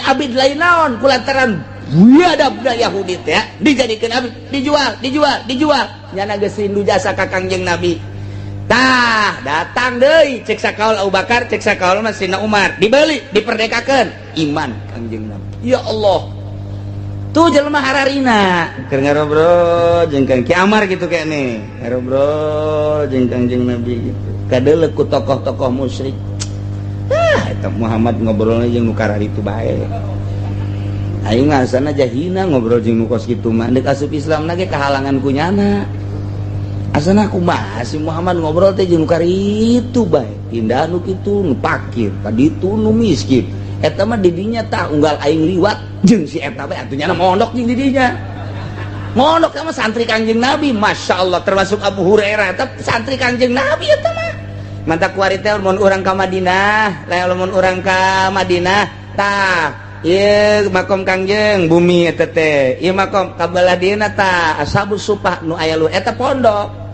abid lain naon kulantaran biadab da Yahudi teh dijadikeun abid dijual nyana geus rindu jasa ka Kangjeng Nabi tah datang deui cek sakaul Abu Bakar cek sakaul Sidna Umar dibeli diperdekakeun iman Kangjeng Nabi ya Allah tuh jelema hararina keur ngarobrol jeung Kang Ki Amar gitu kene ngarobrol jeung Kangjeng Nabi gitu kadeuleu ku tokoh-tokoh musyrik eta Muhammad ngobrolna jeung nu karari itu bae aing mah asana jahina ngobrol jeung nu kos kitu mah deuk asup Islam ge kahalangan ku nyana asana kumaha si Muhammad ngobrol teh jeung nu karari itu bae pindah nu kitu nu pakir ka ditu nu miskin eta mah didinya tah unggal aing liwat jeung si eta bae atuh nyana mondok jeung didinya mondok sama santri Kangjeng Nabi Masya Allah termasuk Abu Hurairah eta santri Kangjeng Nabi eta mah mantap kuari teh mun urang ka Madinah lamun urang ka Madinah tah ieu makom Kangjeng bumi eta teh ieu makom kabelah dieuna ta ashabus sufah nu aya lu eta pondok.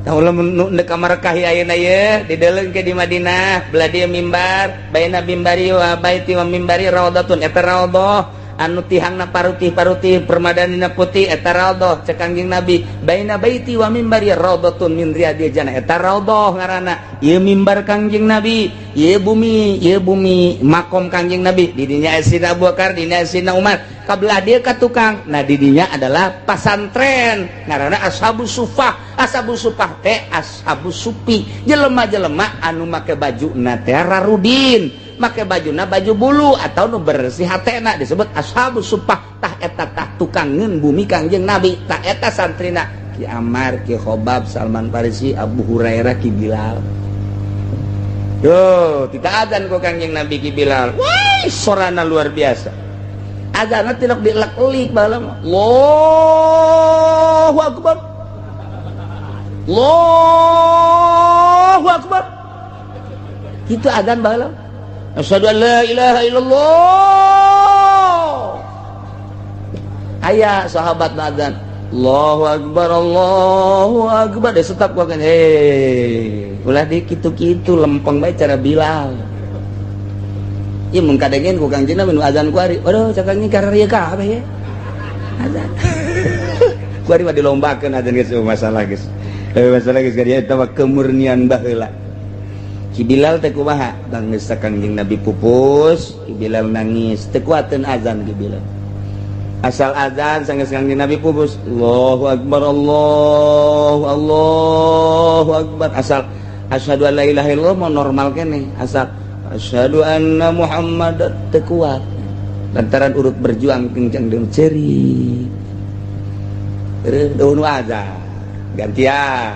Tah ulah nu kamar kahi ayeuna ye dideleung ke di Madinah belah dia mimbar baina mimbari wa baiti wa mimbari raudhatun eta raudhah anu tihangna parutih-parutih permadanina putih eta raudhah cek Kangjeng Nabi baina baiti wa mimbari raudhatun min riyadil jannah eta raudhah ngaranna ieu mimbar Kangjeng Nabi ieu bumi makom Kangjeng Nabi di dinya Sayyidina Abu Bakar di dinya Sayyidina Umar kabelah dia ka tukang nah di dinya adalah pasantren ngaranna ashabus sufah teh ashabus supi jelema-jelema anu make bajuna teh rarudin make bajuna baju bulu atau nu bersih hatena disebut ashabus sufah tah eta tah tukangeun bumi Kangjeng Nabi tah eta santrina Ki Ammar Ki Khobab Salman Farisi Abu Hurairah Ki Bilal yo kita adzan ku Kangjeng Nabi Ki Bilal wah sorana luar biasa adzanna tilak dilek-lik balam Allahu akbar Allahu akbar itu adzan balam asyhadu an la ilaha illallah aya sahabat adzan Allahu akbar deh tetap gua kan ulah di kitu-kitu lempeng bae cara Bilal ieu mun kadengen ku Kangjeng Nabi nu adzan ku ari aduh cakangnya kararieu kabeh ya adzan ku ari mah dilombakeun adzan geus masalah geus karya eta mah kemurnian baheula Ki Bilal teh kumaha geus Kangjeng Nabi pupus Ki Bilal nangis teu kuateun azan Ki Bilal asal azan sanggeus Kangjeng Nabi pupus Allahu akbar Allahu akbar asal asyhadu an la ilaha illallah mau normal keneh asal asyhadu anna Muhammadar teu kuat lantaran urut berjuang kencang jeung ceri daun azan gantian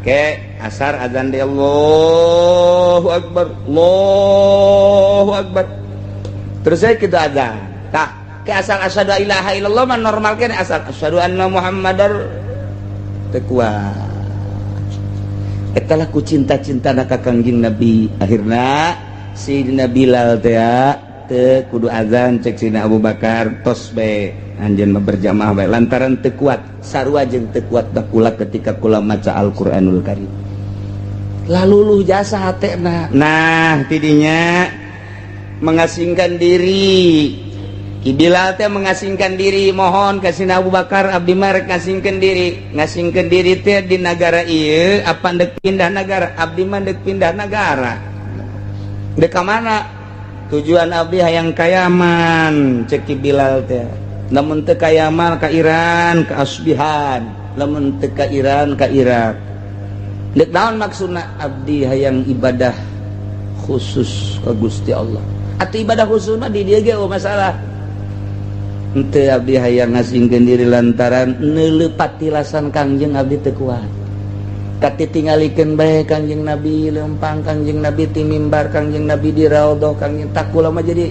ke asar azan de Allahu akbar terus saya kita azan tak ke asal asyhadu ilaha illallah mah normal kan asal asyhadu anna Muhammadar teu kuat etalah ku cinta-cintana ka Kangjeng Nabi akhirna Sayyidina Bilal teh teu kudu azan cek Sayyidina Abu Bakar tos bae anjeun mah berjamaah bae lantaran teu kuat sarua jeung teu kuat kula ketika kula maca Al-Qur'anul Karim laluluh jasa hatena nah tidinya mengasingkan diri Ki Bilal teh mengasingkan diri mohon ka Sayyidina Abu Bakar abdi mah rek ngasingkeun diri teh di negara ieu apa deuk pindah negara abdi mah deuk pindah negara deuk ka mana tujuan abdi hayang ka Yaman cek Ki Bilal teh lamun teu ka Yaman ka Iran ka Asbihan lamun teu ka Iran ka Irak deuk naon maksudna abdi hayang ibadah khusus ka Gusti Allah atuh ibadah khusus mah di dieu ge masalah henteu abdi hayang ngasingkeun diri lantaran neuleuh patilasan Kangjeng abdi teu kuat katitingalikeun bae Kangjeng Nabi lempang Kangjeng Nabi ti mimbar Kangjeng Nabi di raudhah Kangjeng takula mah jadi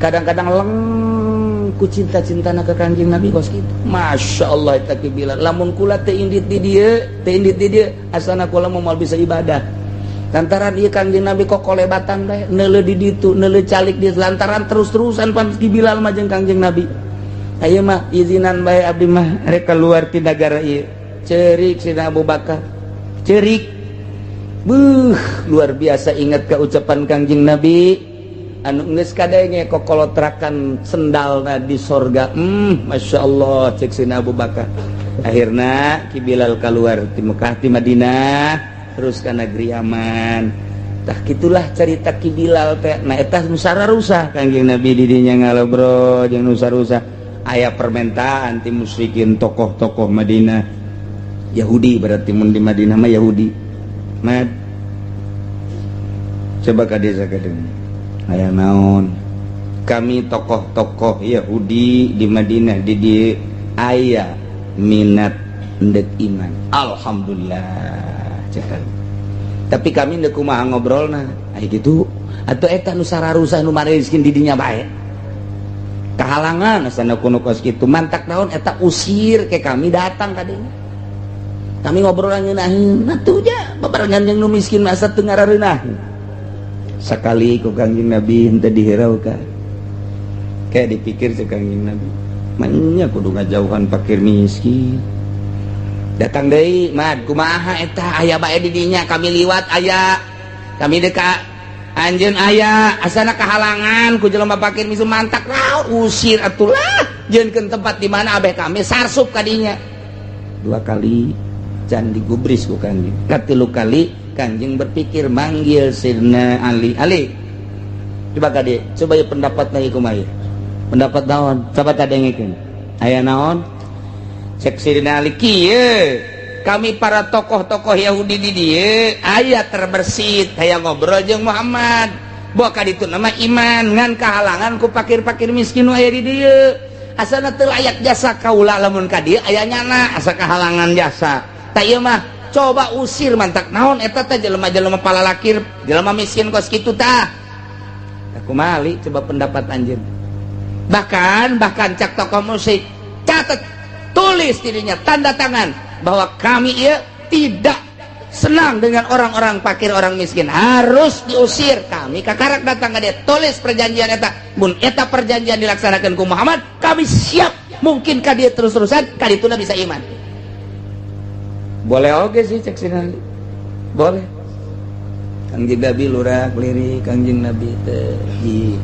kadang-kadang leng ku cinta-cintana ka Kangjeng Nabi kos kitu masyaallah eta Ki Bilal lamun kula teu indit di dieu asana kula moal bisa ibadah lantaran ieu Kangjeng Nabi kok kolebatan bae neuleuh di ditu neuleuh calik di lantaran terus-terusan pan Ki Bilal mah jeung Kangjeng Nabi ayeuna mah izinan bae abdi mah rek keluar ti nagara ieu ceurik Sayyidina Abu Bakar ceurik luar biasa ingat ka ucapan Kangjeng Nabi anu geus kadenge kokolotrakan sendalna di sorga Masya Allah cek Sayyidina Abu Bakar akhirna Ki Bilal keluar ti Mekah ti Madinah terus ka negeri Yaman tah kitulah cerita Ki Bilal teh nah eta nu sararusa Kangjeng Nabi di dinya ngalobro jeung nu sarusa aya permintaan ti musyrikin tokoh-tokoh Madinah Yahudi berarti mun di Madinah mah Yahudi mad coba ka desa kadeng aya naon kami tokoh-tokoh Yahudi di Madinah di dieu aya minat ndek iman alhamdulillah cekan tapi kami ndek kumaha ngobrolna aya kitu atuh eta nu sararusa nu mareuskeun di dinya bae kehalangan asana kuno kos kitu mantak naon eta usir ke kami datang ka dieu kami ngobrol ngeunaheun atuh ja babarengan jeung nu miskin masa teu ngarareunah sakali ku Kangjeng Nabi henteu dihiraukan kayak dipikir cek Kangjeng Nabi manya kudu ngajauhan fakir miskin datang deui mad kumaha eta aya bae di dinya kami liwat aya kami dekat anjeun aya asana kehalangan ku jelema fakir miskin mantak usir atulah jeunkeun tempat di mana abeh kami sarsup ka dinya 2 kali can digubris ku Kangjeng katilu kali Kangjeng berpikir manggil Sirna Ali coba kade coba ya pendapat lagi kumaha pendapat naon coba tadengikeun aya naon cek Sirna Ali kieu kami para tokoh-tokoh Yahudi di dieu aya terbersit aya ngobrol jeung Muhammad bawa ka ditu nama iman ngan kahalangan ku fakir-fakir miskin aya di dieu asana teu layak jasa kaula lamun ka dieu aya nyana asa kahalangan jasa ta ieu mah coba usir mantak naon eta teh jelema-jelema palalakir jelema miskin kos kitu tah kumaha Ali coba pendapat anjeun bahkan cak tokoh musik catat tulis dirinya tanda tangan bahwa kami ya tidak senang dengan orang-orang fakir orang miskin harus diusir kami kakarak datang ke dia tulis perjanjian eta mun eta perjanjian dilaksanakan ku Muhammad kami siap mungkin ka dia terus-terusan ka dituna bisa iman boleh oke sih cek sinali boleh Kangjeng Nabi lurah lirik Kangjeng Nabi di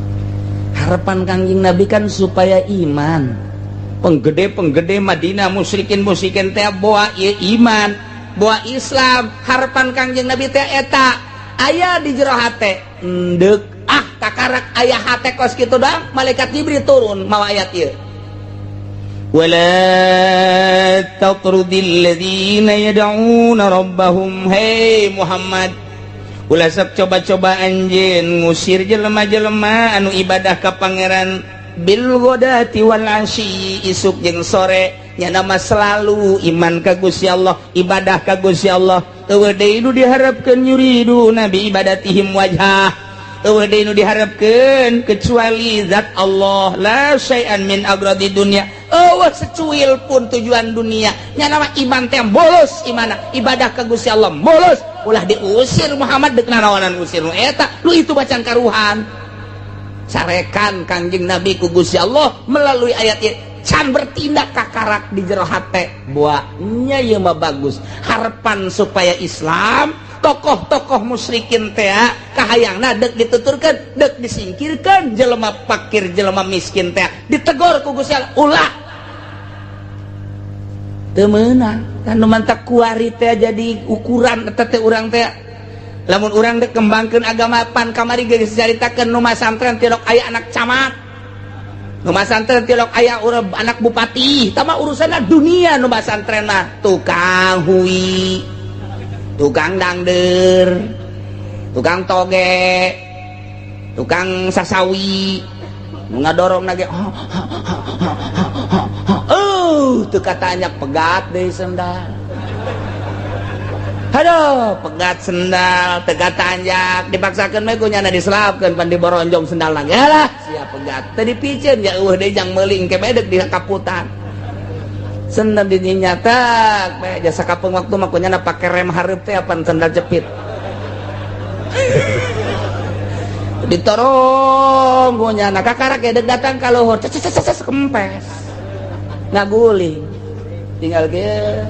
harapan Kangjeng Nabi kan supaya iman penggede Madinah musyrikin teh bawa iman bawa Islam harapan Kangjeng Nabi teh eta aya di jero hate endek kakarak aya hate kos kitu dang malaikat Jibril turun mawa ayat ieu wala tatrudil ladzina yad'una rabbahum hey Muhammad ulah sok coba-coba anjeun ngusir jelema-jelema anu ibadah ka pangeran bil ghadati wal asyi isuk jeung sore nya nama selalu iman ka Gusti Allah ibadah ka Gusti Allah eueuh deui nu diharapkeun yuridu nabi ibadatihim wajhah eueuh deui nu diharapkeun kecuali zat Allah la syai'an min agradi dunya eueuh secuil pun tujuan dunia nya nama iman teh bolos imana ibadah ka Gusti Allah bolos ulah diusir Muhammad deuk nanaonan usir nu eta lu itu bacaan karuhan sarekan Kangjeng Nabi ku Gusti Allah melalui ayat ieu can bertindak kakarak di jero hate buahnya ieu mah bagus harapan supaya Islam tokoh-tokoh musyrikin teh kahayangna deuk dituturkeun deuk disingkirkeun jelema fakir jelema miskin teh ditegor ku Gusti Allah ulah teu meunang kan mantak kuari teh jadi ukuran eta teh urang teh lamun urang dek kembangkeun agama pan kamari geus dicaritakeun nu masantren tilok aya anak camat nu masantren tilok aya anak bupati tama urusanna dunia nu masantren mah tukang hui tukang dangdeur tukang toge tukang sasawi nu ngadorong nage teu katanya pegat deui sendal aduh pegat sendal tegat tanjak dipaksakan mah kunyana diselapkeun pan diboronjong sendal lagi alah sia pegat teu dipicen ya eueuh deui jang meuling ke bedek di kaputan sendal dinyatak bae jasa kapeung waktu mah kunyana pake rem hareup teh pan sendal jepit ditorong kunyana kakarak ya deuk datang ka luhur ces kempes ngaguling tinggal ge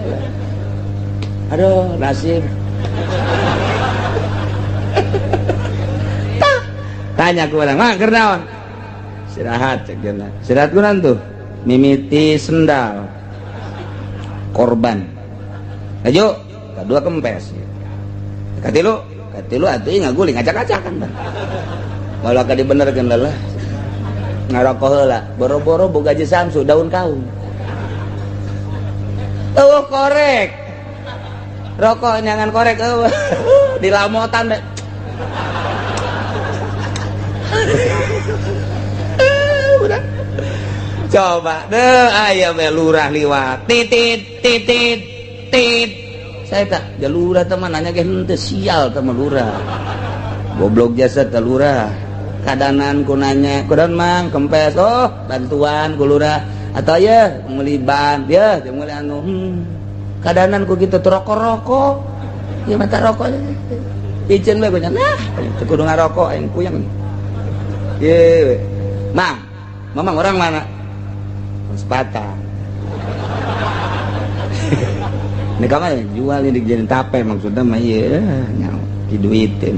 aduh nasib tanya ke orang mah keur naon istirahat cek jeuna istirahat kunaon tuh mimiti sendal korban ayo kadua kempes katilu atuh ngaguling acak-acakan malah ka dibenerkeun leuleuh ngarokok heula boro-boro boga ji samsu daun kaung korek rokok jangan korek di lamotan deh udah coba deh ayam lurah liwat titit saya tak jalurah teman nanya ke henteu sial teman lurah goblok jasa teh lurah kadanan ku nanya kudan mang kempes bantuan ku lurah atau ya meuli ban ya meuli anu kadanan ku gitu rokok ya mata rokok ijen we nya nah teu kudu ngarokok aing puyeng ye mang Mamang orang mana? Sepatang. Ini kamu jual ini jadi tape maksudnya mah iya nyawa diduitin.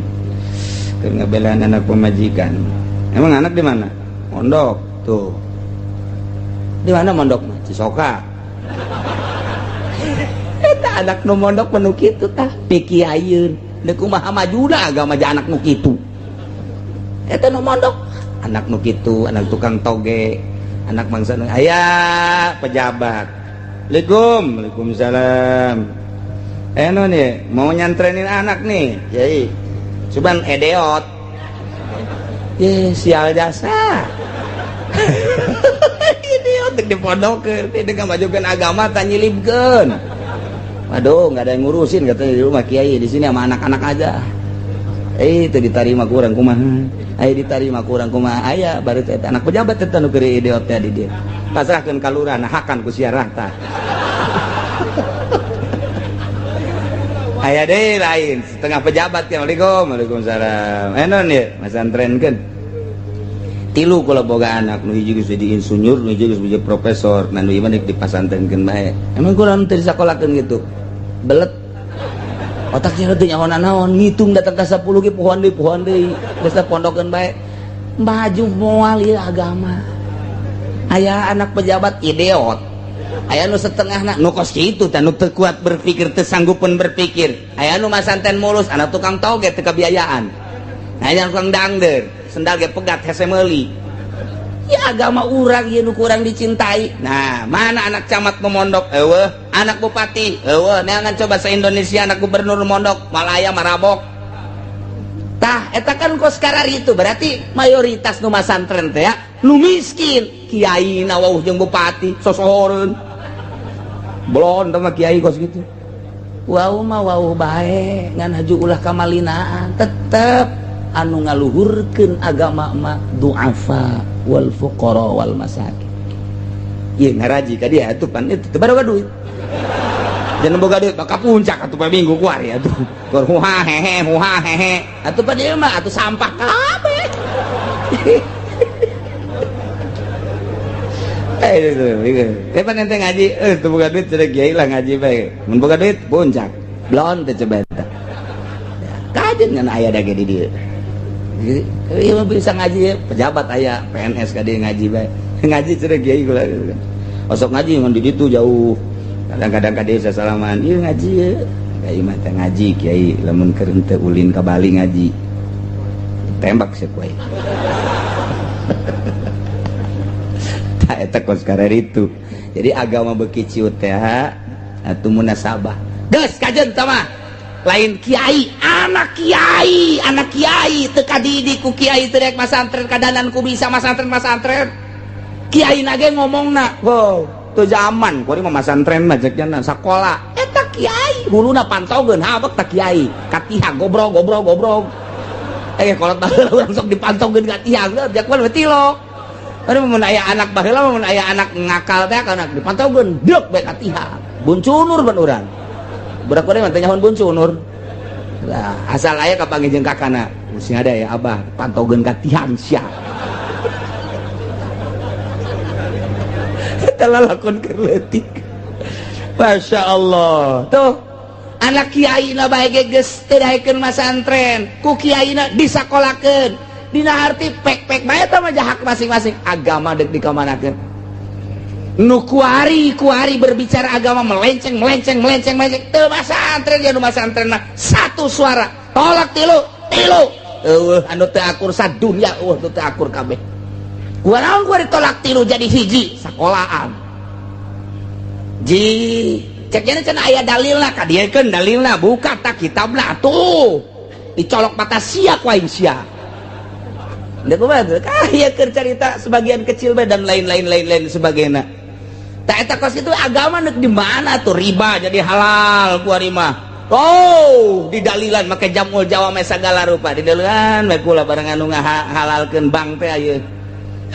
Keur ngabelaan anak pemajikan. Emang anak di mana? Mondok tuh. Di mana mondok mah? Cisoka. Eta anak nu mondok penuh kitu tah pikiayeun. Da kumaha majuna agama ja anak nu kitu. Eta nu mondok anak nu kitu, anak tukang toge, anak bangsa nu aya pejabat. Waalaikumsalam. No nih, mau nyantrenin anak nih, Yai. Cuman edeot. Sial jasa. Idiot di pondok ini dengan majukan agama tanyilibkeun. Waduh, nggak ada yang ngurusin katanya di rumah kiai, di sini sama anak-anak aja. Itu diterima kurang kumaha. Diterima kurang kumaha. Aya baru teh anak pejabat teh nu keur idiot teh di dieu. Pasrahkeun ka lurah nahakan ku siarah tah. Aya deui lain setengah pejabat ya. Waalaikumsalam. Enon ya masantrenkeun. Tilu kalau boga anak nu hiji geus jadi insinyur, nu hiji geus jadi profesor, nu ieu mah dipasantrenkeun bae. Emang kurang teu disakolakeun gitu. Belet. Otaknya teu nyaho naon, ngitung datang ka 10 ge pohon deui, geus pondokeun bae. Maju moal ieu agama. Aya anak pejabat idiot. Aya nu setengahna nu kos kitu teh nu teu kuat berpikir, teu sanggupeun berpikir. Aya nu masanten mulus, anak tukang toge teu kabiayaan. Aya tukang dangder, sendal ge pegat hese meuli. Ya agama urang ieu nu kurang dicintai. Nah, mana anak camat nu mondok? Eueuh, anak bupati. Eueuh, neangan coba se-Indonesia anak gubernur nu mondok, malaya marabok. Tah, eta kan kos karari itu berarti mayoritas nu masantren teh ya, nu miskin. Kiai na wauh jeung bupati sosohoreun. Belon teh kiai kos gitu. Wauh mah wauh bae, ngan haju ulah kamalinaan, tetep anu ngaluhurkeun agama mah duafa wal fuqara wal masakin. Ieu ngaraji ka dia atuh pan itu teu baroga duit. Jangan boga duit maka puncak atuh pa minggu kuari atuh. Keur huha hehe. Atuh pa dieu mah atuh sampah kabeh. Kapan ente ngaji? Teu boga duit cenah kiai lah ngaji bae. Mun boga duit puncak. Blon teh coba eta. Kajen ngan aya dage di dieu. Iya bisa ngaji ya, pejabat aya PNS ka dieu ngaji bae. Ngaji cenah kiai kula. Osok ngaji ngan di ditu jauh. Kadang-kadang ka dieu sasalaman, ieu ngaji ya. Kiai mah teh ngaji kiai, lamun keur teu ulin ka Bali ngaji. Tembak sih kuy. Tak eta kos karer itu. Jadi agama beuki ciut teh atuh munasabah. Geus kajen tah mah. Lain kiai, anak kiai teu kadidik ku kiai teu rek masantren kadanan ku bisa masantren kiai nage ngomongna wow teu zaman kuari mah masantren mah jekna sakola eta kiai huluna pantogeun habek tah kiai katiha gobrog kolot baheula urang sok dipantogeun katiha jak mah tilok ari mun aya anak baheula mun aya anak ngakal teh kana dipantogeun deuk bae katiha buncunur ban urang budak urang mah teh nyahoan buncunur. Nah, asal aya kapanggih jeung kakana, sing ada ya abah pantogeun katihan sia. Eta lalakon keur leutik. Masya Allah. Tuh, anak kiaina bae ge geus teu daekeun masantren, ku kiaina disakolakeun. Dina arti pek-pek bae eta mah jahak masing-masing agama deuk dikamanakeun. Nu kuari berbicara agama melenceng teu masantren ya nu masantren mah satu suara tolak tilu anu teu akur sadunya teu akur kabeh kunaon kuari tolak tilu jadi hiji sakolahan ji ceknya cenah aya dalilna kadiekeun dalilna buka tak kitabna tuh dicolok mata sia ku aing sia ndak kumaha kaya keur carita sebagian kecil bae dan lain sebagainya. Tak eta kos itu agama neuk di mana tuh riba jadi halal kuari mah. Oh, di dalilan make jamul Jawa mah sagala rupa. Di dalilan we kula barang anu ngahalalkeun bank teh ayeuna.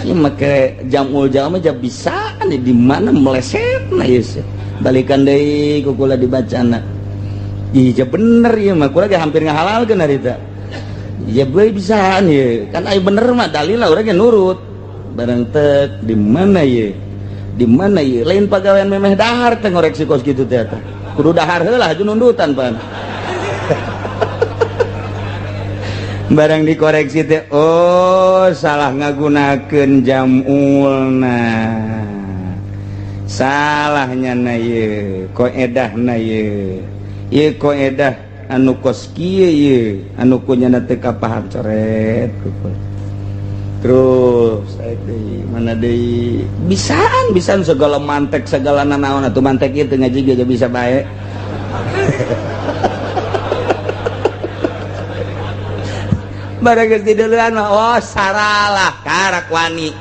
Ieu make jamul Jawa mah bisa di mana melesetna ieu. Balikan deui ku kula dibacana. Iya bener ieu mah kula ge hampir ngahalalkeun harita. Ya bae bisaan ieu. Kan aya bener mah dalilna urang ge nurut. barang tek di mana ye, di mana ye, lain pegawaian memeh dahar teh ngoreksi kos gitu teh eta kudu dahar heula aju nundutan pan barang dikoreksi teh oh salah ngagunakeun jamulna salahnya na ye koedahna ye ieu koedah anu kos kieu ye anu kunyana teu kapaham coret terus mana deui bisaan segala mantek segala nanaon atuh mantek ieu teu ngaji ge bisa bae barang geus diduluan mah oh saralah karak wani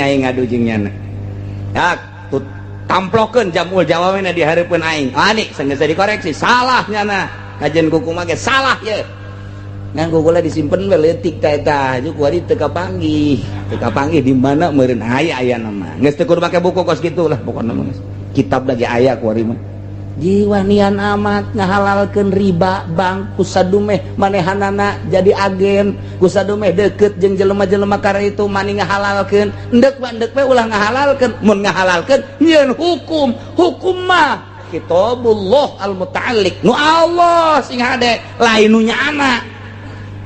aing ngadu jeung nyana ya tu tamplokeun jamul jawabna di hareupeun aing wani geus dikoreksi salah nyana kajen kuku mah ge salah ye ngan kukula disimpen we leutik ta eta juk wari teu kapanggih di mana meureun aya nama geus teu kudu make buku kos kitu lah pokona mah kitab lagi aya ku wari mah jiwanian amat ngahalalkeun riba bang kusadumeh manehanana jadi agen kusadumeh deukeut jeung jelema-jelema kara itu mani ngahalalkeun endek we ulah ngahalalkeun mun ngahalalkeun nyieun hukum mah kitabullah al-muta'alliq nu Allah sing hade lain nu nyana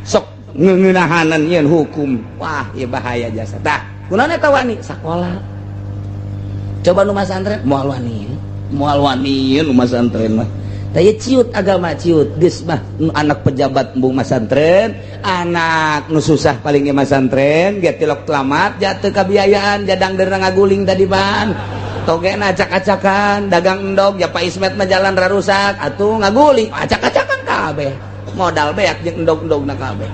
sok ngeunahanan nyieun hukum wah ieu bahaya jasa tah kunaon eta wani sakola coba nu masantren moal wani nu masantren mah taya ciut agama ciut geus mah anak pejabat embung masantren anak nu susah paling ge masantren ge tilok telamat jatuh kabiayaan jadang deurna ngaguling tadi ban togena acak-acakan dagang endog ya Pak Ismet mah jalan rarusak atuh ngaguling acak-acakan kabeh modal beak jeung endog-endogna kabeh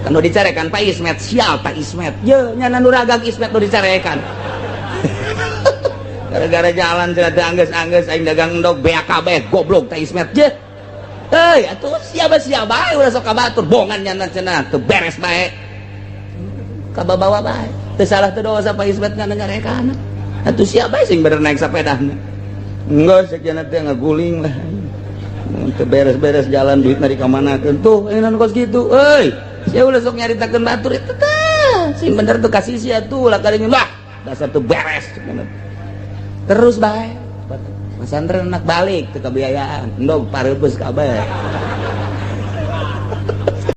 anu dicarekan Pak Ismet sial Pak Ismet ye nyana nu ragag Ismet nu dicarekan gara-gara jalan cerita angges aing dagang endog beak kabeh goblok teh Ismet je euy atuh siapa bae udah sok kabatur bongan nyana cenah teu beres bae kababawa bae teu salah teu dosa Pak Ismet ngadengarekan atuh siapa bae sing bener naik sapedahna enggeus sakjana teh ngaguling lah teu beres-beres jalan duitna dikamanakeun tuh ayeuna kos kitu euy sia ulah sok nyaritakeun batur eta teh sing bener teu kasih sia tuh lah kali lah dasar teu beres terus bae masantren anak balik teu kabiayaan endog pareupes kabeh